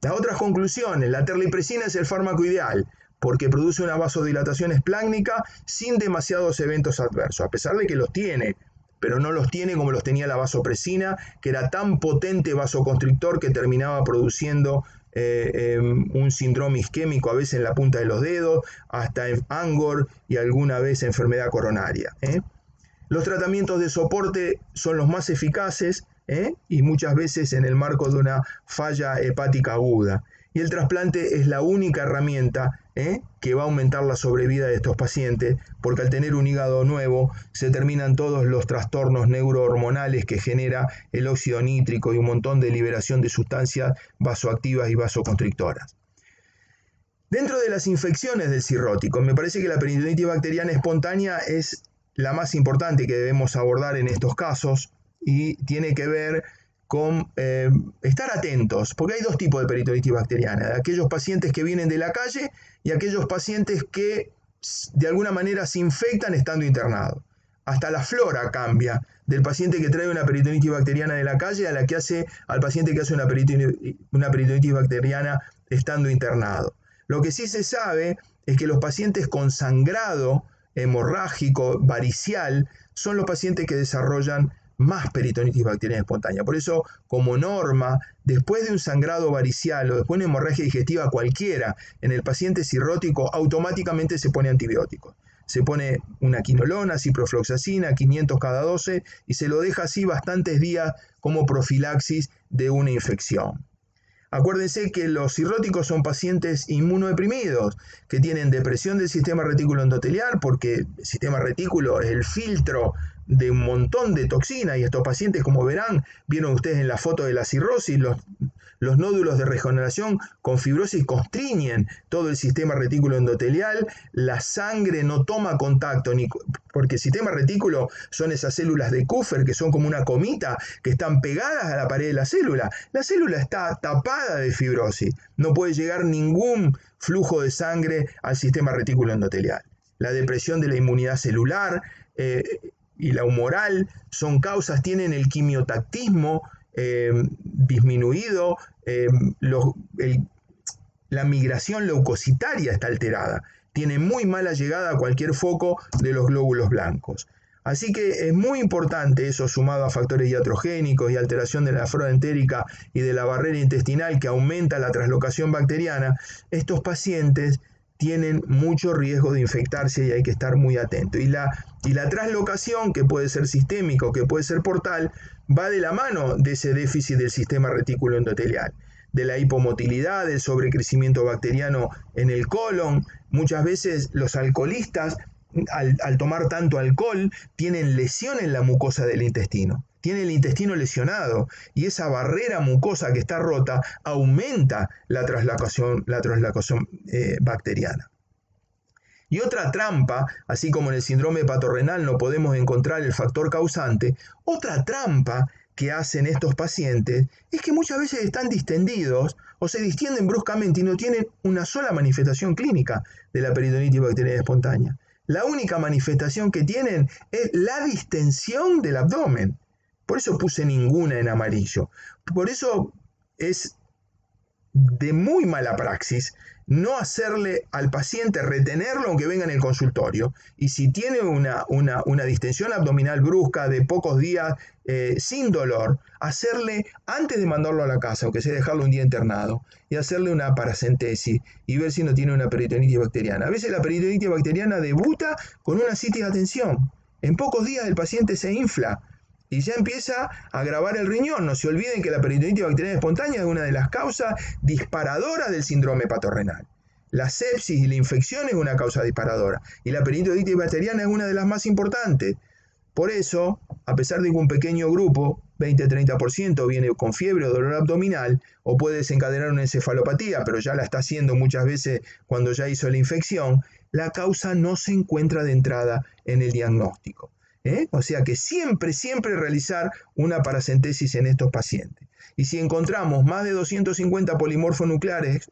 Las otras conclusiones: la terlipresina es el fármaco ideal porque produce una vasodilatación esplácnica sin demasiados eventos adversos, a pesar de que los tiene, pero no los tiene como los tenía la vasopresina, que era tan potente vasoconstrictor que terminaba produciendo un síndrome isquémico, a veces en la punta de los dedos, hasta en Angor y alguna vez enfermedad coronaria. Los tratamientos de soporte son los más eficaces y muchas veces en el marco de una falla hepática aguda. Y el trasplante es la única herramienta que va a aumentar la sobrevida de estos pacientes, porque al tener un hígado nuevo se terminan todos los trastornos neurohormonales que genera el óxido nítrico y un montón de liberación de sustancias vasoactivas y vasoconstrictoras. Dentro de las infecciones del cirrótico, me parece que la peritonitis bacteriana espontánea es la más importante que debemos abordar en estos casos y tiene que ver con estar atentos, porque hay dos tipos de peritonitis bacteriana: aquellos pacientes que vienen de la calle y aquellos pacientes que de alguna manera se infectan estando internados. Hasta la flora cambia del paciente que trae una peritonitis bacteriana de la calle al paciente que hace una peritonitis bacteriana estando internado. Lo que sí se sabe es que los pacientes con sangrado hemorrágico varicial son los pacientes que desarrollan más peritonitis bacteriana espontánea. Por eso, como norma, después de un sangrado varicial o después de una hemorragia digestiva cualquiera en el paciente cirrótico, automáticamente se pone antibiótico. Se pone una quinolona, ciprofloxacina, 500 cada 12, y se lo deja así bastantes días como profilaxis de una infección. Acuérdense que los cirróticos son pacientes inmunodeprimidos, que tienen depresión del sistema retículo endotelial, porque el sistema retículo es el filtro de un montón de toxinas, y estos pacientes, como verán, vieron ustedes en la foto de la cirrosis, los nódulos de regeneración con fibrosis constriñen todo el sistema retículo endotelial, la sangre no toma contacto, porque el sistema retículo son esas células de Kupffer que son como una comita, que están pegadas a la pared de la célula está tapada de fibrosis, no puede llegar ningún flujo de sangre al sistema retículo endotelial. La depresión de la inmunidad celular y la humoral son causas, tienen el quimiotactismo disminuido, la migración leucocitaria está alterada, tiene muy mala llegada a cualquier foco de los glóbulos blancos. Así que es muy importante eso, sumado a factores iatrogénicos y alteración de la flora entérica y de la barrera intestinal que aumenta la translocación bacteriana. Estos pacientes tienen mucho riesgo de infectarse y hay que estar muy atento. Y la translocación, que puede ser sistémica o que puede ser portal, va de la mano de ese déficit del sistema retículo endotelial, de la hipomotilidad, del sobrecrecimiento bacteriano en el colon. Muchas veces los alcoholistas, al tomar tanto alcohol, tienen lesión en la mucosa del intestino. Tiene el intestino lesionado y esa barrera mucosa que está rota aumenta la translocación bacteriana. Y otra trampa, así como en el síndrome hepatorrenal no podemos encontrar el factor causante, otra trampa que hacen estos pacientes es que muchas veces están distendidos o se distienden bruscamente y no tienen una sola manifestación clínica de la peritonitis bacteriana espontánea. La única manifestación que tienen es la distensión del abdomen. Por eso puse ninguna en amarillo. Por eso es de muy mala praxis no hacerle al paciente, retenerlo aunque venga en el consultorio. Y si tiene una distensión abdominal brusca de pocos días sin dolor, hacerle, antes de mandarlo a la casa, aunque sea dejarlo un día internado, y hacerle una paracentesis y ver si no tiene una peritonitis bacteriana. A veces la peritonitis bacteriana debuta con una citis a tensión. En pocos días el paciente se infla y ya empieza a agravar el riñón. No se olviden que la peritonitis bacteriana espontánea es una de las causas disparadoras del síndrome hepatorrenal. La sepsis y la infección es una causa disparadora. Y la peritonitis bacteriana es una de las más importantes. Por eso, a pesar de que un pequeño grupo, 20-30%, viene con fiebre o dolor abdominal, o puede desencadenar una encefalopatía, pero ya la está haciendo muchas veces cuando ya hizo la infección, la causa no se encuentra de entrada en el diagnóstico. O sea que siempre realizar una paracentesis en estos pacientes. Y si encontramos más de 250 polimorfonucleares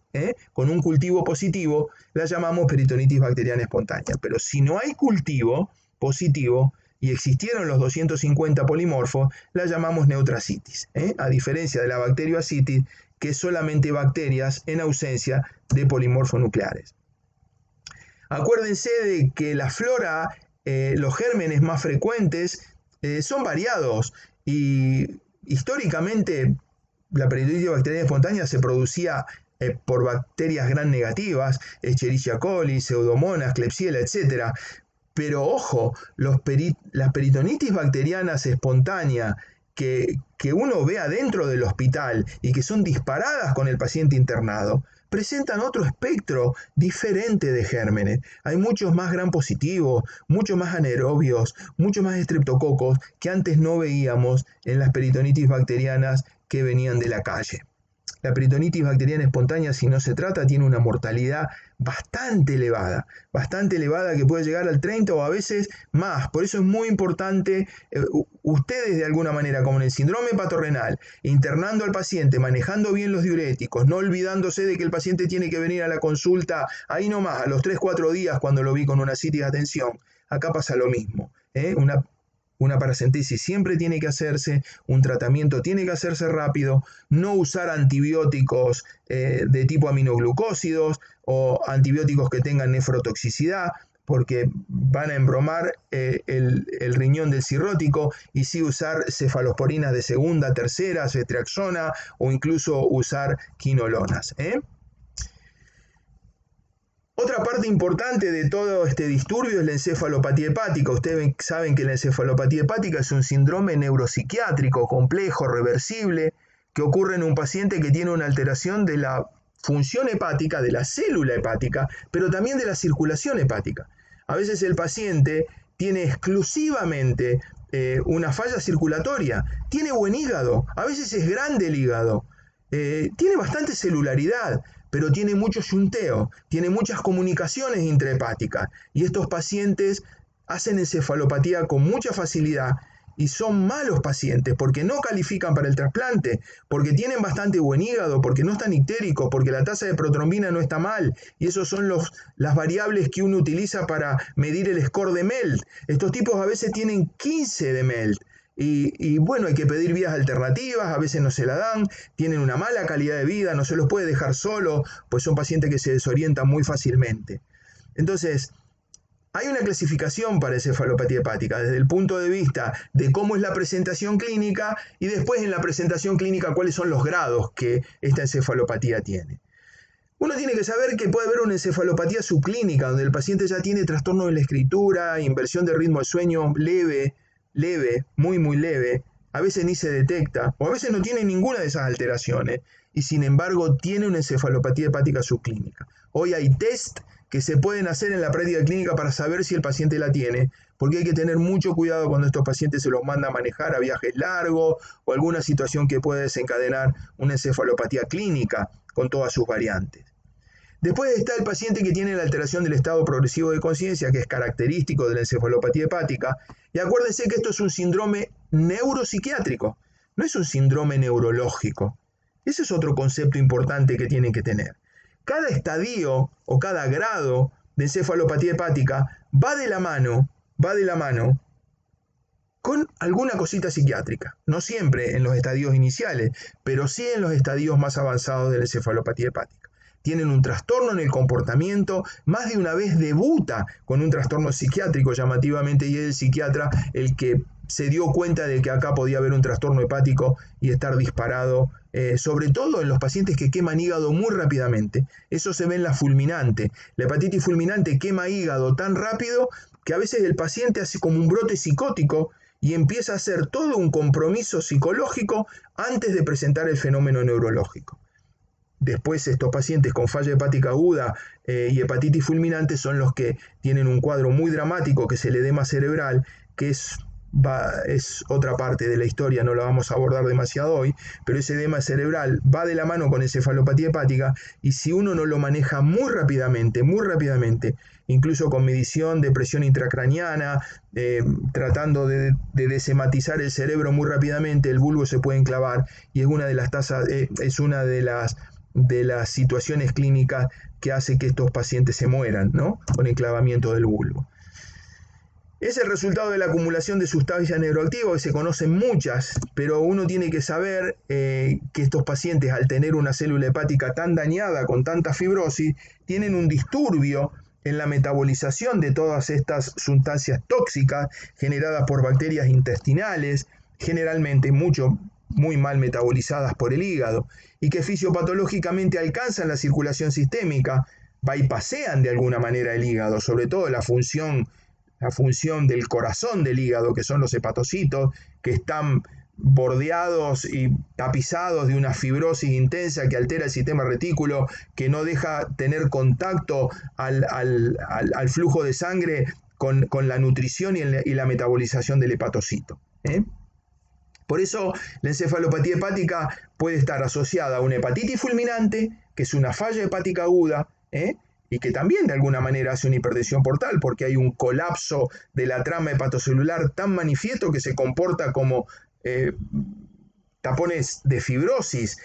con un cultivo positivo, la llamamos peritonitis bacteriana espontánea. Pero si no hay cultivo positivo y existieron los 250 polimorfos, la llamamos neutrasitis, a diferencia de la bacterioasitis, que es solamente bacterias en ausencia de polimorfonucleares. Acuérdense de que la flora, los gérmenes más frecuentes son variados y históricamente la peritonitis bacteriana espontánea se producía por bacterias gram negativas, Escherichia coli, Pseudomonas, Klebsiella, etc. Pero ojo, las peritonitis bacterianas espontáneas que uno ve adentro del hospital y que son disparadas con el paciente internado, presentan otro espectro diferente de gérmenes. Hay muchos más gram positivos, muchos más anaerobios, muchos más estreptococos que antes no veíamos en las peritonitis bacterianas que venían de la calle. La peritonitis bacteriana espontánea, si no se trata, tiene una mortalidad bastante elevada que puede llegar al 30 o a veces más. Por eso es muy importante, ustedes de alguna manera, como en el síndrome hepatorrenal, internando al paciente, manejando bien los diuréticos, no olvidándose de que el paciente tiene que venir a la consulta ahí nomás, a los 3-4 días cuando lo vi con una citis de atención. Acá pasa lo mismo, Una paracentesis siempre tiene que hacerse, un tratamiento tiene que hacerse rápido, no usar antibióticos de tipo aminoglucósidos o antibióticos que tengan nefrotoxicidad, porque van a embromar el riñón del cirrótico, y sí usar cefalosporinas de segunda, tercera, ceftriaxona o incluso usar quinolonas. Otra parte importante de todo este disturbio es la encefalopatía hepática. Ustedes saben que la encefalopatía hepática es un síndrome neuropsiquiátrico complejo, reversible, que ocurre en un paciente que tiene una alteración de la función hepática, de la célula hepática, pero también de la circulación hepática. A veces el paciente tiene exclusivamente una falla circulatoria, tiene buen hígado, a veces es grande el hígado, tiene bastante celularidad, pero tiene mucho yunteo, tiene muchas comunicaciones intrahepáticas, y estos pacientes hacen encefalopatía con mucha facilidad y son malos pacientes porque no califican para el trasplante, porque tienen bastante buen hígado, porque no están ictéricos, porque la tasa de protrombina no está mal, y esos son las variables que uno utiliza para medir el score de MELD. Estos tipos a veces tienen 15 de MELD. Y bueno, hay que pedir vías alternativas, a veces no se la dan, tienen una mala calidad de vida, no se los puede dejar solo, pues son pacientes que se desorientan muy fácilmente. Entonces, hay una clasificación para encefalopatía hepática desde el punto de vista de cómo es la presentación clínica y después en la presentación clínica cuáles son los grados que esta encefalopatía tiene. Uno tiene que saber que puede haber una encefalopatía subclínica, donde el paciente ya tiene trastorno de la escritura, inversión de ritmo de sueño leve, muy leve, a veces ni se detecta, o a veces no tiene ninguna de esas alteraciones, y sin embargo tiene una encefalopatía hepática subclínica. Hoy hay test que se pueden hacer en la práctica clínica para saber si el paciente la tiene, porque hay que tener mucho cuidado cuando estos pacientes se los manda a manejar a viajes largos o alguna situación que puede desencadenar una encefalopatía clínica con todas sus variantes. Después está el paciente que tiene la alteración del estado progresivo de conciencia, que es característico de la encefalopatía hepática. Y acuérdense que esto es un síndrome neuropsiquiátrico, no es un síndrome neurológico. Ese es otro concepto importante que tienen que tener. Cada estadio o cada grado de encefalopatía hepática va de la mano con alguna cosita psiquiátrica. No siempre en los estadios iniciales, pero sí en los estadios más avanzados de la encefalopatía hepática. Tienen un trastorno en el comportamiento, más de una vez debuta con un trastorno psiquiátrico llamativamente, y es el psiquiatra el que se dio cuenta de que acá podía haber un trastorno hepático y estar disparado, sobre todo en los pacientes que queman hígado muy rápidamente. Eso se ve en la fulminante. La hepatitis fulminante quema hígado tan rápido que a veces el paciente hace como un brote psicótico y empieza a hacer todo un compromiso psicológico antes de presentar el fenómeno neurológico. después estos pacientes con falla hepática aguda y hepatitis fulminante son los que tienen un cuadro muy dramático, que es el edema cerebral, que es otra parte de la historia, no la vamos a abordar demasiado hoy, pero ese edema cerebral va de la mano con encefalopatía hepática, y si uno no lo maneja muy rápidamente, incluso con medición de presión intracraniana, tratando de desematizar el cerebro muy rápidamente, el bulbo se puede enclavar, y es una de las es una de las situaciones clínicas que hace que estos pacientes se mueran, ¿no? Con enclavamiento del bulbo. Es el resultado de la acumulación de sustancias neuroactivas, que se conocen muchas, pero uno tiene que saber que estos pacientes, al tener una célula hepática tan dañada, con tanta fibrosis, tienen un disturbio en la metabolización de todas estas sustancias tóxicas generadas por bacterias intestinales, generalmente muy mal metabolizadas por el hígado, y que fisiopatológicamente alcanzan la circulación sistémica, bypasean de alguna manera el hígado, sobre todo la función del corazón del hígado, que son los hepatocitos, que están bordeados y tapizados de una fibrosis intensa que altera el sistema retículo, que no deja tener contacto al flujo de sangre con la nutrición y la metabolización del hepatocito. Por eso la encefalopatía hepática puede estar asociada a una hepatitis fulminante, que es una falla hepática aguda, y que también de alguna manera hace una hipertensión portal, porque hay un colapso de la trama hepatocelular tan manifiesto que se comporta como tapones de fibrosis,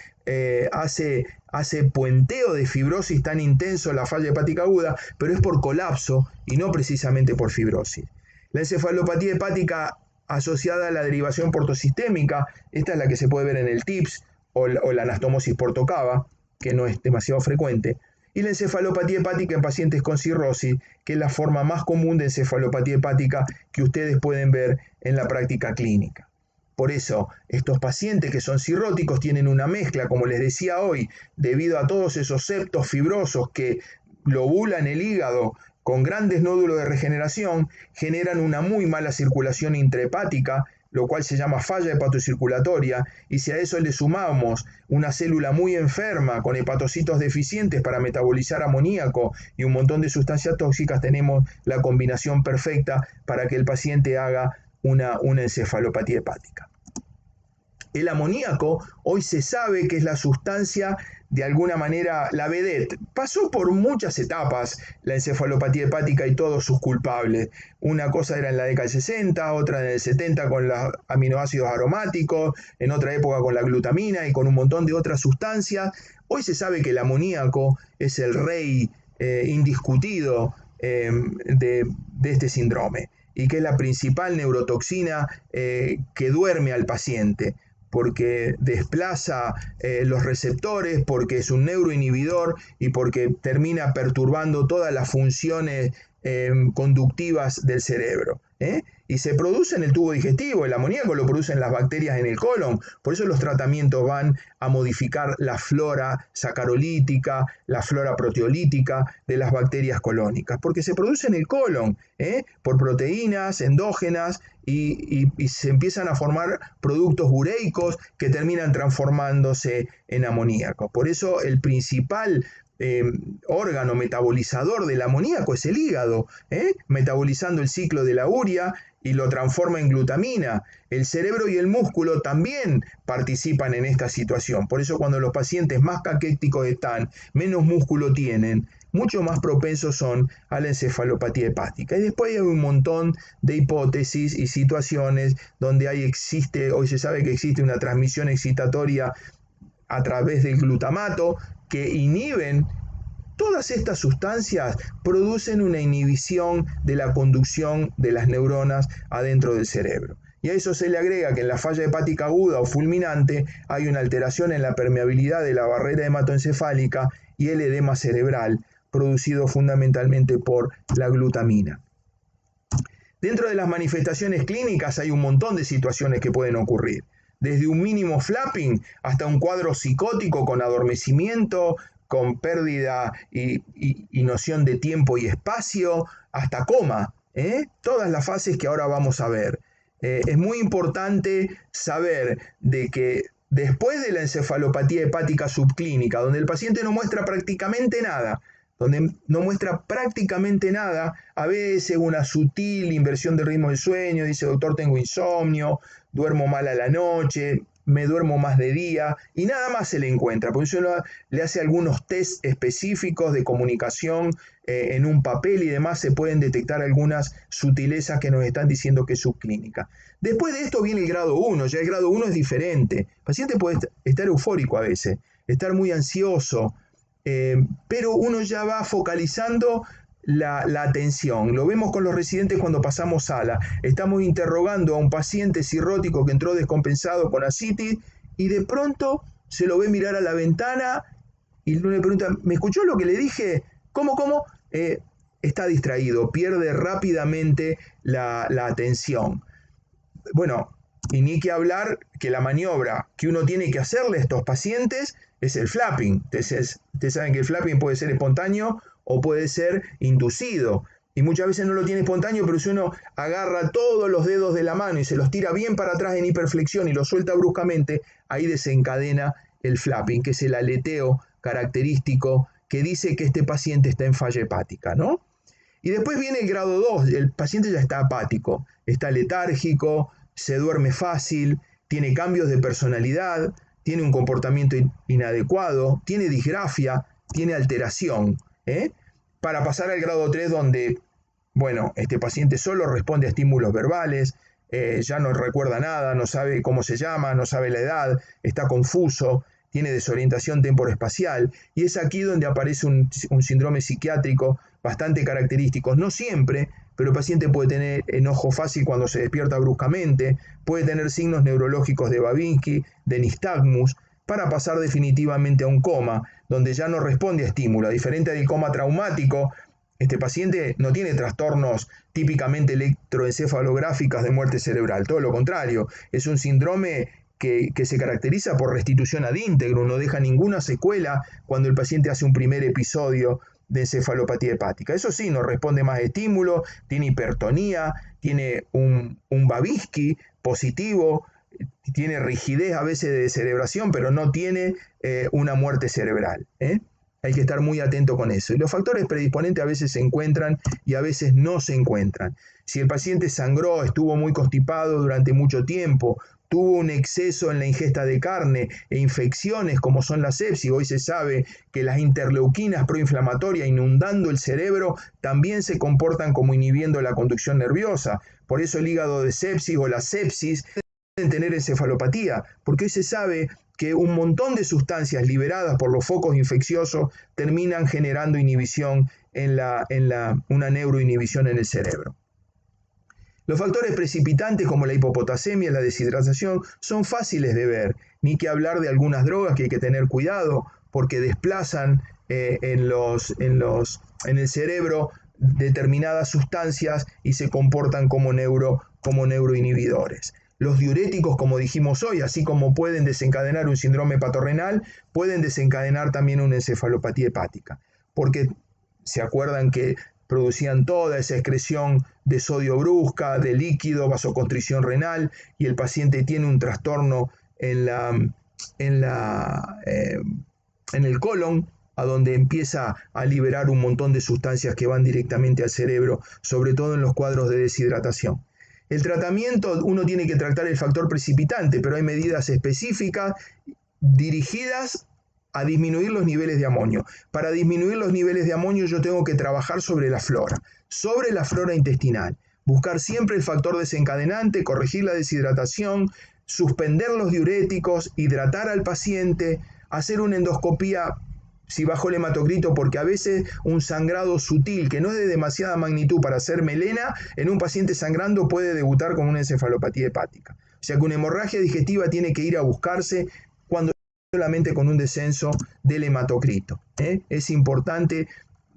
hace puenteo de fibrosis tan intenso la falla hepática aguda, pero es por colapso y no precisamente por fibrosis. La encefalopatía hepática asociada a la derivación portosistémica, esta es la que se puede ver en el TIPS o la anastomosis portocava, que no es demasiado frecuente, y la encefalopatía hepática en pacientes con cirrosis, que es la forma más común de encefalopatía hepática que ustedes pueden ver en la práctica clínica. Por eso, estos pacientes que son cirróticos tienen una mezcla, como les decía hoy, debido a todos esos septos fibrosos que lobulan el hígado con grandes nódulos de regeneración, generan una muy mala circulación intrahepática, lo cual se llama falla hepatocirculatoria, y si a eso le sumamos una célula muy enferma con hepatocitos deficientes para metabolizar amoníaco y un montón de sustancias tóxicas, tenemos la combinación perfecta para que el paciente haga una encefalopatía hepática. El amoníaco hoy se sabe que es la sustancia, de alguna manera, la vedette. Pasó por muchas etapas la encefalopatía hepática y todos sus culpables. Una cosa era en la década del 60, otra en el 70 con los aminoácidos aromáticos, en otra época con la glutamina y con un montón de otras sustancias. Hoy se sabe que el amoníaco es el rey indiscutido de este síndrome, y que es la principal neurotoxina que duerme al paciente, porque desplaza los receptores, porque es un neuroinhibidor y porque termina perturbando todas las funciones conductivas del cerebro. Y se produce en el tubo digestivo, el amoníaco lo producen las bacterias en el colon, por eso los tratamientos van a modificar la flora sacarolítica, la flora proteolítica de las bacterias colónicas, porque se produce en el colon, por proteínas endógenas y se empiezan a formar productos ureicos que terminan transformándose en amoníaco. Por eso el principal órgano metabolizador del amoníaco es el hígado, metabolizando el ciclo de la urea y lo transforma en glutamina. El cerebro y el músculo también participan en esta situación. Por eso cuando los pacientes más caquéticos están, menos músculo tienen, mucho más propensos son a la encefalopatía hepática. Y después hay un montón de hipótesis y situaciones donde hoy se sabe que existe una transmisión excitatoria a través del glutamato, que inhiben. Todas estas sustancias producen una inhibición de la conducción de las neuronas adentro del cerebro. Y a eso se le agrega que en la falla hepática aguda o fulminante hay una alteración en la permeabilidad de la barrera hematoencefálica y el edema cerebral, producido fundamentalmente por la glutamina. Dentro de las manifestaciones clínicas hay un montón de situaciones que pueden ocurrir, desde un mínimo flapping hasta un cuadro psicótico con adormecimiento, con pérdida y noción de tiempo y espacio, hasta coma, todas las fases que ahora vamos a ver. Es muy importante saber de que después de la encefalopatía hepática subclínica, donde el paciente no muestra prácticamente nada, a veces una sutil inversión del ritmo del sueño, dice, doctor, tengo insomnio, duermo mal a la noche, me duermo más de día, y nada más se le encuentra, porque eso le hace algunos test específicos de comunicación en un papel y demás, se pueden detectar algunas sutilezas que nos están diciendo que es subclínica. Después de esto viene el grado 1, ya el grado 1 es diferente. El paciente puede estar eufórico a veces, estar muy ansioso, pero uno ya va focalizando la atención. Lo vemos con los residentes cuando pasamos sala. Estamos interrogando a un paciente cirrótico que entró descompensado con ascitis y de pronto se lo ve mirar a la ventana y uno le pregunta, ¿me escuchó lo que le dije? ¿Cómo? Está distraído, pierde rápidamente la atención. Bueno, y ni que hablar que la maniobra que uno tiene que hacerle a estos pacientes es el flapping. Ustedes saben que el flapping puede ser espontáneo o puede ser inducido. Y muchas veces no lo tiene espontáneo, pero si uno agarra todos los dedos de la mano y se los tira bien para atrás en hiperflexión y los suelta bruscamente, ahí desencadena el flapping, que es el aleteo característico que dice que este paciente está en falla hepática, ¿no? Y después viene el grado 2, el paciente ya está apático, está letárgico, se duerme fácil, tiene cambios de personalidad, tiene un comportamiento inadecuado, tiene disgrafia, tiene alteración, para pasar al grado 3 donde, bueno, este paciente solo responde a estímulos verbales, ya no recuerda nada, no sabe cómo se llama, no sabe la edad, está confuso, tiene desorientación temporoespacial, y es aquí donde aparece un síndrome psiquiátrico bastante característico. No siempre, pero el paciente puede tener enojo fácil cuando se despierta bruscamente, puede tener signos neurológicos de Babinski, de nistagmus, para pasar definitivamente a un coma, donde ya no responde a estímulo. A diferencia del coma traumático, este paciente no tiene trastornos típicamente electroencefalográficos de muerte cerebral, todo lo contrario, es un síndrome que se caracteriza por restitución ad íntegro, no deja ninguna secuela cuando el paciente hace un primer episodio de encefalopatía hepática. Eso sí, no responde más a estímulo, tiene hipertonía, tiene un Babinski positivo, tiene rigidez a veces de descerebración, pero no tiene una muerte cerebral. Hay que estar muy atento con eso. Y los factores predisponentes a veces se encuentran y a veces no se encuentran. Si el paciente sangró, estuvo muy constipado durante mucho tiempo, tuvo un exceso en la ingesta de carne e infecciones como son la sepsis, hoy se sabe que las interleuquinas proinflamatorias inundando el cerebro también se comportan como inhibiendo la conducción nerviosa. Por eso el hígado de sepsis o la sepsis pueden tener encefalopatía, porque hoy se sabe que un montón de sustancias liberadas por los focos infecciosos terminan generando inhibición una neuroinhibición en el cerebro. Los factores precipitantes como la hipopotasemia, la deshidratación, son fáciles de ver, ni que hablar de algunas drogas que hay que tener cuidado porque desplazan en el cerebro determinadas sustancias y se comportan como neuroinhibidores. Los diuréticos, como dijimos hoy, así como pueden desencadenar un síndrome hepatorenal, pueden desencadenar también una encefalopatía hepática, porque se acuerdan que producían toda esa excreción de sodio brusca, de líquido, vasoconstricción renal, y el paciente tiene un trastorno en el colon, a donde empieza a liberar un montón de sustancias que van directamente al cerebro, sobre todo en los cuadros de deshidratación. El tratamiento, uno tiene que tratar el factor precipitante, pero hay medidas específicas dirigidas a disminuir los niveles de amonio. Para disminuir los niveles de amonio yo tengo que trabajar sobre la flora intestinal, buscar siempre el factor desencadenante, corregir la deshidratación, suspender los diuréticos, hidratar al paciente, hacer una endoscopía si bajó el hematocrito, porque a veces un sangrado sutil que no es de demasiada magnitud para hacer melena, en un paciente sangrando puede debutar con una encefalopatía hepática. O sea que una hemorragia digestiva tiene que ir a buscarse cuando solamente con un descenso del hematocrito. Es importante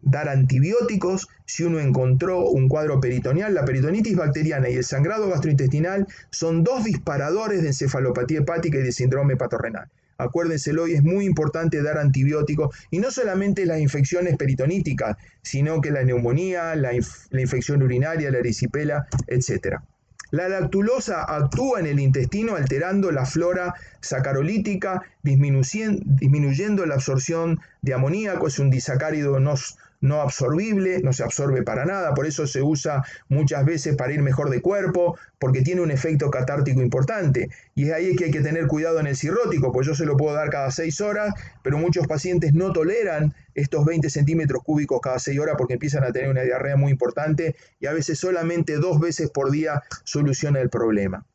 dar antibióticos si uno encontró un cuadro peritoneal. La peritonitis bacteriana y el sangrado gastrointestinal son dos disparadores de encefalopatía hepática y de síndrome hepatorenal. Acuérdenselo, y es muy importante dar antibióticos, y no solamente las infecciones peritoníticas, sino que la neumonía, la infección urinaria, la erisipela, etc. La lactulosa actúa en el intestino alterando la flora sacarolítica, disminuyendo la absorción de amoníaco. Es un disacárido no absorbible, no se absorbe para nada, por eso se usa muchas veces para ir mejor de cuerpo, porque tiene un efecto catártico importante. Y es ahí que hay que tener cuidado en el cirrótico, pues yo se lo puedo dar cada 6 horas, pero muchos pacientes no toleran estos 20 centímetros cúbicos cada 6 horas porque empiezan a tener una diarrea muy importante y a veces solamente 2 veces por día soluciona el problema,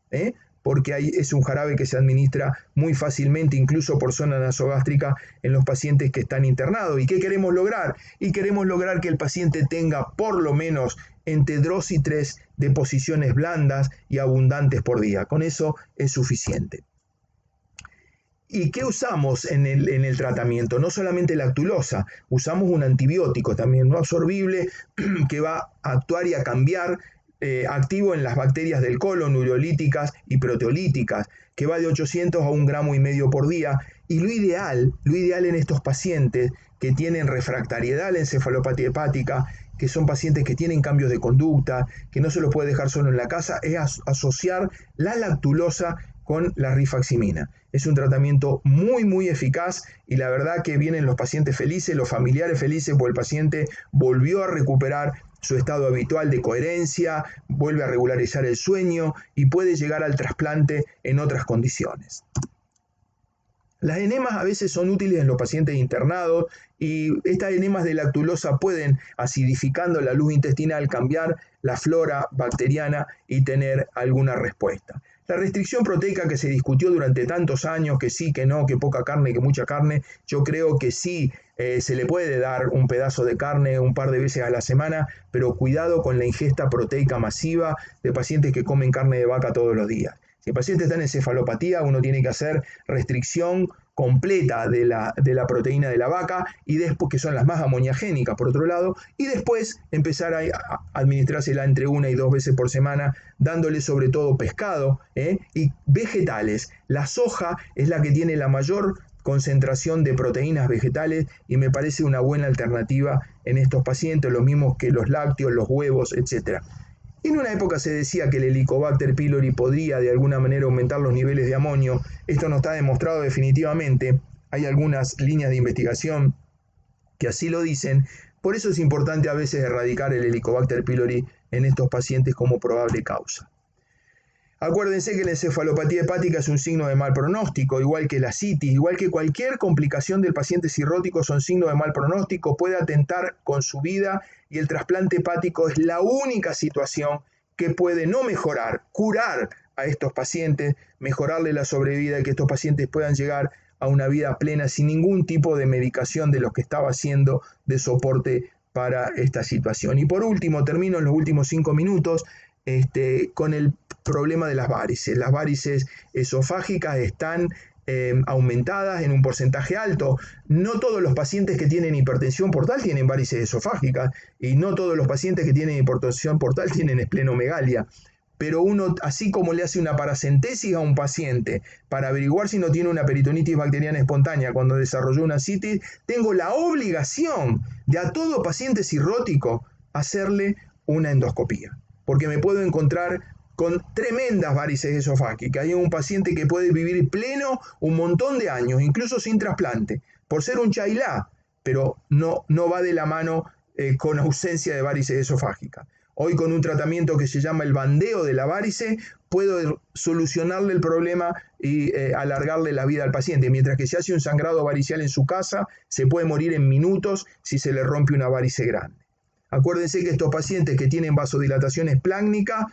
porque es un jarabe que se administra muy fácilmente, incluso por zona nasogástrica, en los pacientes que están internados. ¿Y qué queremos lograr? Y queremos lograr que el paciente tenga por lo menos entre 2 y 3 deposiciones blandas y abundantes por día. Con eso es suficiente. ¿Y qué usamos en el tratamiento? No solamente lactulosa, usamos un antibiótico también no absorbible que va a actuar y a cambiar activo en las bacterias del colon, urolíticas y proteolíticas, que va de 800 a 1,5 gramos por día. Y lo ideal en estos pacientes que tienen refractariedad a la encefalopatía hepática, que son pacientes que tienen cambios de conducta, que no se los puede dejar solo en la casa, es asociar la lactulosa con la rifaximina. Es un tratamiento muy, muy eficaz y la verdad que vienen los pacientes felices, los familiares felices, porque el paciente volvió a recuperar su estado habitual de coherencia, vuelve a regularizar el sueño y puede llegar al trasplante en otras condiciones. Las enemas a veces son útiles en los pacientes internados y estas enemas de lactulosa pueden, acidificando la luz intestinal, cambiar la flora bacteriana y tener alguna respuesta. La restricción proteica que se discutió durante tantos años, que sí, que no, que poca carne, que mucha carne, yo creo que sí se le puede dar un pedazo de carne un par de veces a la semana, pero cuidado con la ingesta proteica masiva de pacientes que comen carne de vaca todos los días. Si el paciente está en encefalopatía, uno tiene que hacer restricción completa de la proteína de la vaca, y después, que son las más amoniagénicas por otro lado, y después empezar a administrársela entre 1 y 2 veces por semana, dándole sobre todo pescado y vegetales. La soja es la que tiene la mayor concentración de proteínas vegetales y me parece una buena alternativa en estos pacientes, lo mismo que los lácteos, los huevos, etc. En una época se decía que el Helicobacter pylori podría de alguna manera aumentar los niveles de amonio. Esto no está demostrado definitivamente. Hay algunas líneas de investigación que así lo dicen. Por eso es importante a veces erradicar el Helicobacter pylori en estos pacientes como probable causa. Acuérdense que la encefalopatía hepática es un signo de mal pronóstico, igual que la citis, igual que cualquier complicación del paciente cirrótico son signos de mal pronóstico, puede atentar con su vida y el trasplante hepático es la única situación que puede no mejorar, curar a estos pacientes, mejorarle la sobrevida y que estos pacientes puedan llegar a una vida plena sin ningún tipo de medicación de los que estaba haciendo de soporte para esta situación. Y por último, termino en los últimos 5 minutos, con el problema de las varices. Las varices esofágicas están aumentadas en un porcentaje alto. No todos los pacientes que tienen hipertensión portal tienen varices esofágicas y no todos los pacientes que tienen hipertensión portal tienen esplenomegalia. Pero uno, así como le hace una paracentesis a un paciente para averiguar si no tiene una peritonitis bacteriana espontánea cuando desarrolló una citis, tengo la obligación de a todo paciente cirrótico hacerle una endoscopía, porque me puedo encontrar con tremendas varices esofágicas. Hay un paciente que puede vivir pleno un montón de años, incluso sin trasplante, por ser un chailá, pero no va de la mano con ausencia de varices esofágicas. Hoy con un tratamiento que se llama el bandeo de la varice, puedo solucionarle el problema y alargarle la vida al paciente, mientras que si hace un sangrado varicial en su casa, se puede morir en minutos si se le rompe una varice grande. Acuérdense que estos pacientes que tienen vasodilatación esplácnica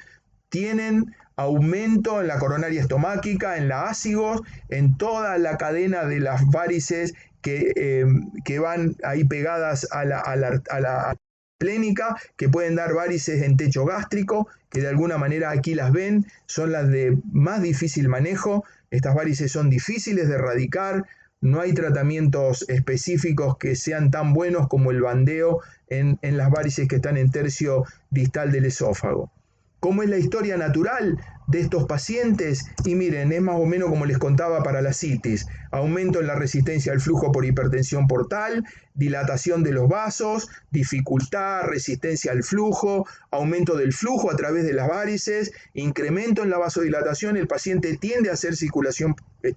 tienen aumento en la coronaria estomáquica, en la ácigos, en toda la cadena de las varices que van ahí pegadas a la plénica, que pueden dar varices en techo gástrico, que de alguna manera aquí las ven, son las de más difícil manejo. Estas varices son difíciles de erradicar. No hay tratamientos específicos que sean tan buenos como el bandeo en las varices que están en tercio distal del esófago. ¿Cómo es la historia natural? de estos pacientes, y miren, es más o menos como les contaba para la citis: aumento en la resistencia al flujo por hipertensión portal, dilatación de los vasos, dificultad, resistencia al flujo, aumento del flujo a través de las varices, incremento en la vasodilatación. El paciente tiende a hacer circulación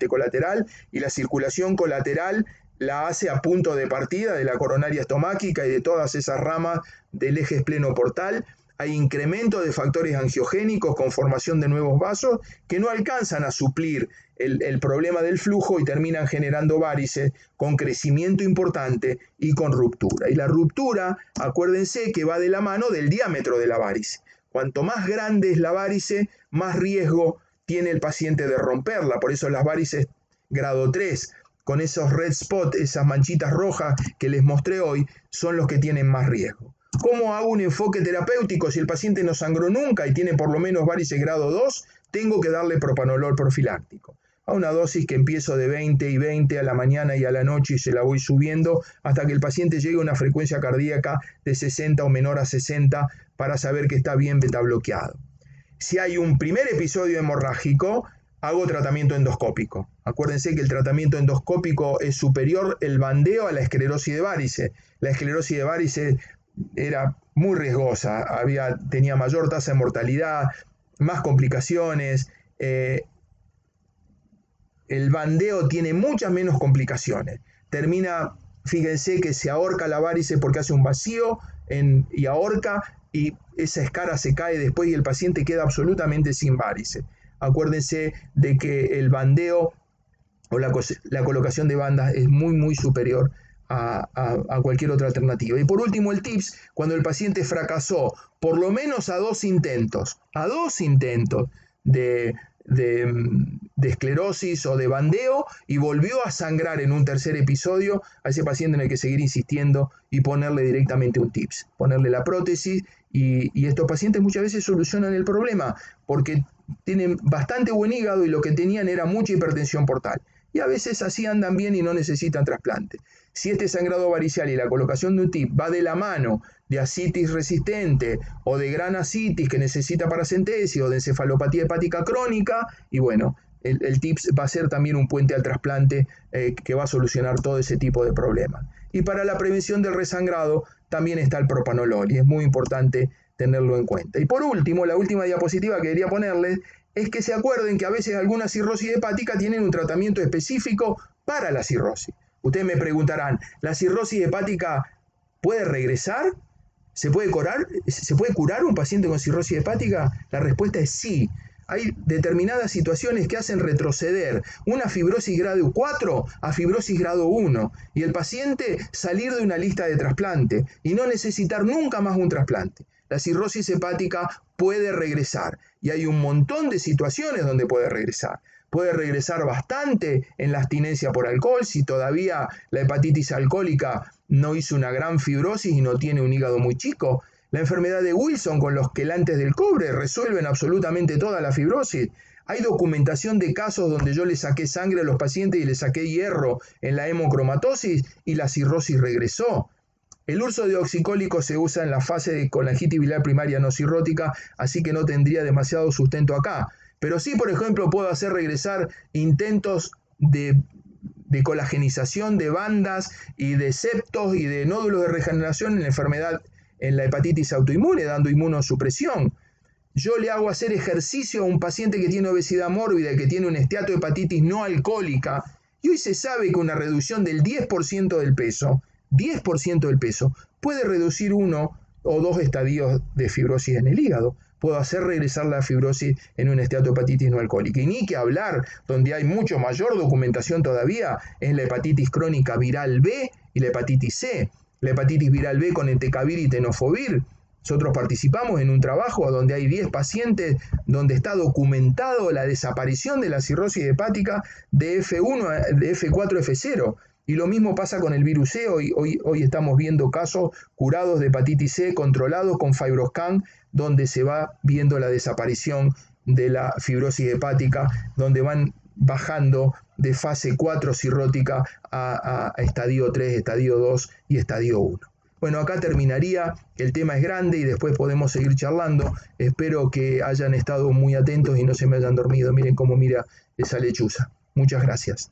colateral, y la circulación colateral la hace a punto de partida de la coronaria estomáquica y de todas esas ramas del eje esplenoportal. Hay incremento de factores angiogénicos con formación de nuevos vasos que no alcanzan a suplir el problema del flujo y terminan generando varices con crecimiento importante y con ruptura. Y la ruptura, acuérdense que va de la mano del diámetro de la varice. Cuanto más grande es la varice, más riesgo tiene el paciente de romperla. Por eso las varices grado 3, con esos red spots, esas manchitas rojas que les mostré hoy, son los que tienen más riesgo. ¿Cómo hago un enfoque terapéutico? Si el paciente no sangró nunca y tiene por lo menos varices grado 2, tengo que darle propanolol profiláctico, a una dosis que empiezo de 20 y 20 a la mañana y a la noche, y se la voy subiendo hasta que el paciente llegue a una frecuencia cardíaca de 60 o menor a 60 para saber que está bien beta bloqueado. Si hay un primer episodio hemorrágico, hago tratamiento endoscópico. Acuérdense que el tratamiento endoscópico es superior el bandeo a la esclerosis de varices. La esclerosis de varices era muy riesgosa, tenía mayor tasa de mortalidad, más complicaciones. El bandeo tiene muchas menos complicaciones. Fíjense que se ahorca la varice porque hace un vacío y ahorca, y esa escara se cae después y el paciente queda absolutamente sin varice. Acuérdense de que el bandeo o la colocación de bandas es muy superior a cualquier otra alternativa. Y por último, el tips: cuando el paciente fracasó por lo menos a dos intentos de esclerosis o de bandeo y volvió a sangrar en un tercer episodio, a ese paciente no hay que seguir insistiendo y ponerle directamente un tips, ponerle la prótesis, y estos pacientes muchas veces solucionan el problema porque tienen bastante buen hígado y lo que tenían era mucha hipertensión portal. Y a veces así andan bien y no necesitan trasplante. Si este sangrado varicial y la colocación de un tip va de la mano de ascitis resistente o de gran ascitis que necesita paracentesis o de encefalopatía hepática crónica, y bueno, el TIPS va a ser también un puente al trasplante que va a solucionar todo ese tipo de problemas. Y para la prevención del resangrado también está el propanolol, y es muy importante tenerlo en cuenta. Y por último, la última diapositiva que quería ponerles es que se acuerden que a veces algunas cirrosis hepática tienen un tratamiento específico para la cirrosis. Ustedes me preguntarán, ¿la cirrosis hepática puede regresar? ¿Se puede curar un paciente con cirrosis hepática? La respuesta es sí. Hay determinadas situaciones que hacen retroceder una fibrosis grado 4 a fibrosis grado 1 y el paciente salir de una lista de trasplante y no necesitar nunca más un trasplante. La cirrosis hepática puede regresar y hay un montón de situaciones donde puede regresar. Puede regresar bastante en la abstinencia por alcohol, si todavía la hepatitis alcohólica no hizo una gran fibrosis y no tiene un hígado muy chico. La enfermedad de Wilson con los quelantes del cobre resuelven absolutamente toda la fibrosis. Hay documentación de casos donde yo le saqué sangre a los pacientes y le saqué hierro en la hemocromatosis y la cirrosis regresó. El uso de oxicólico se usa en la fase de colangitis biliar primaria no cirrótica, así que no tendría demasiado sustento acá. Pero sí, por ejemplo, puedo hacer regresar intentos de colagenización de bandas y de septos y de nódulos de regeneración en la enfermedad, en la hepatitis autoinmune, dando inmunosupresión. Yo le hago hacer ejercicio a un paciente que tiene obesidad mórbida y que tiene una esteatohepatitis no alcohólica, y hoy se sabe que una reducción del 10% del peso, puede reducir 1 o 2 estadios de fibrosis en el hígado. Puedo hacer regresar la fibrosis en una esteatohepatitis no alcohólica. Y ni que hablar, donde hay mucho mayor documentación todavía, es la hepatitis crónica viral B y la hepatitis C. La hepatitis viral B con entecavir y tenofovir. Nosotros participamos en un trabajo donde hay 10 pacientes donde está documentado la desaparición de la cirrosis hepática de F1, de F4, F0. Y lo mismo pasa con el virus C. Hoy estamos viendo casos curados de hepatitis C controlados con FibroScan, donde se va viendo la desaparición de la fibrosis hepática, donde van bajando de fase 4 cirrótica a estadio 3, estadio 2 y estadio 1. Bueno, acá terminaría, el tema es grande y después podemos seguir charlando. Espero que hayan estado muy atentos y no se me hayan dormido. Miren cómo mira esa lechuza. Muchas gracias.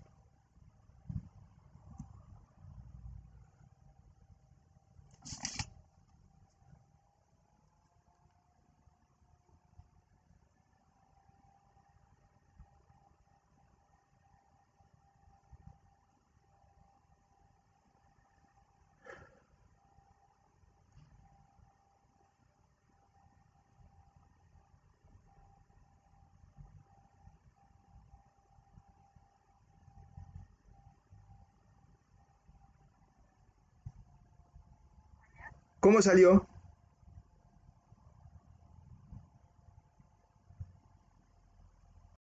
¿Cómo salió?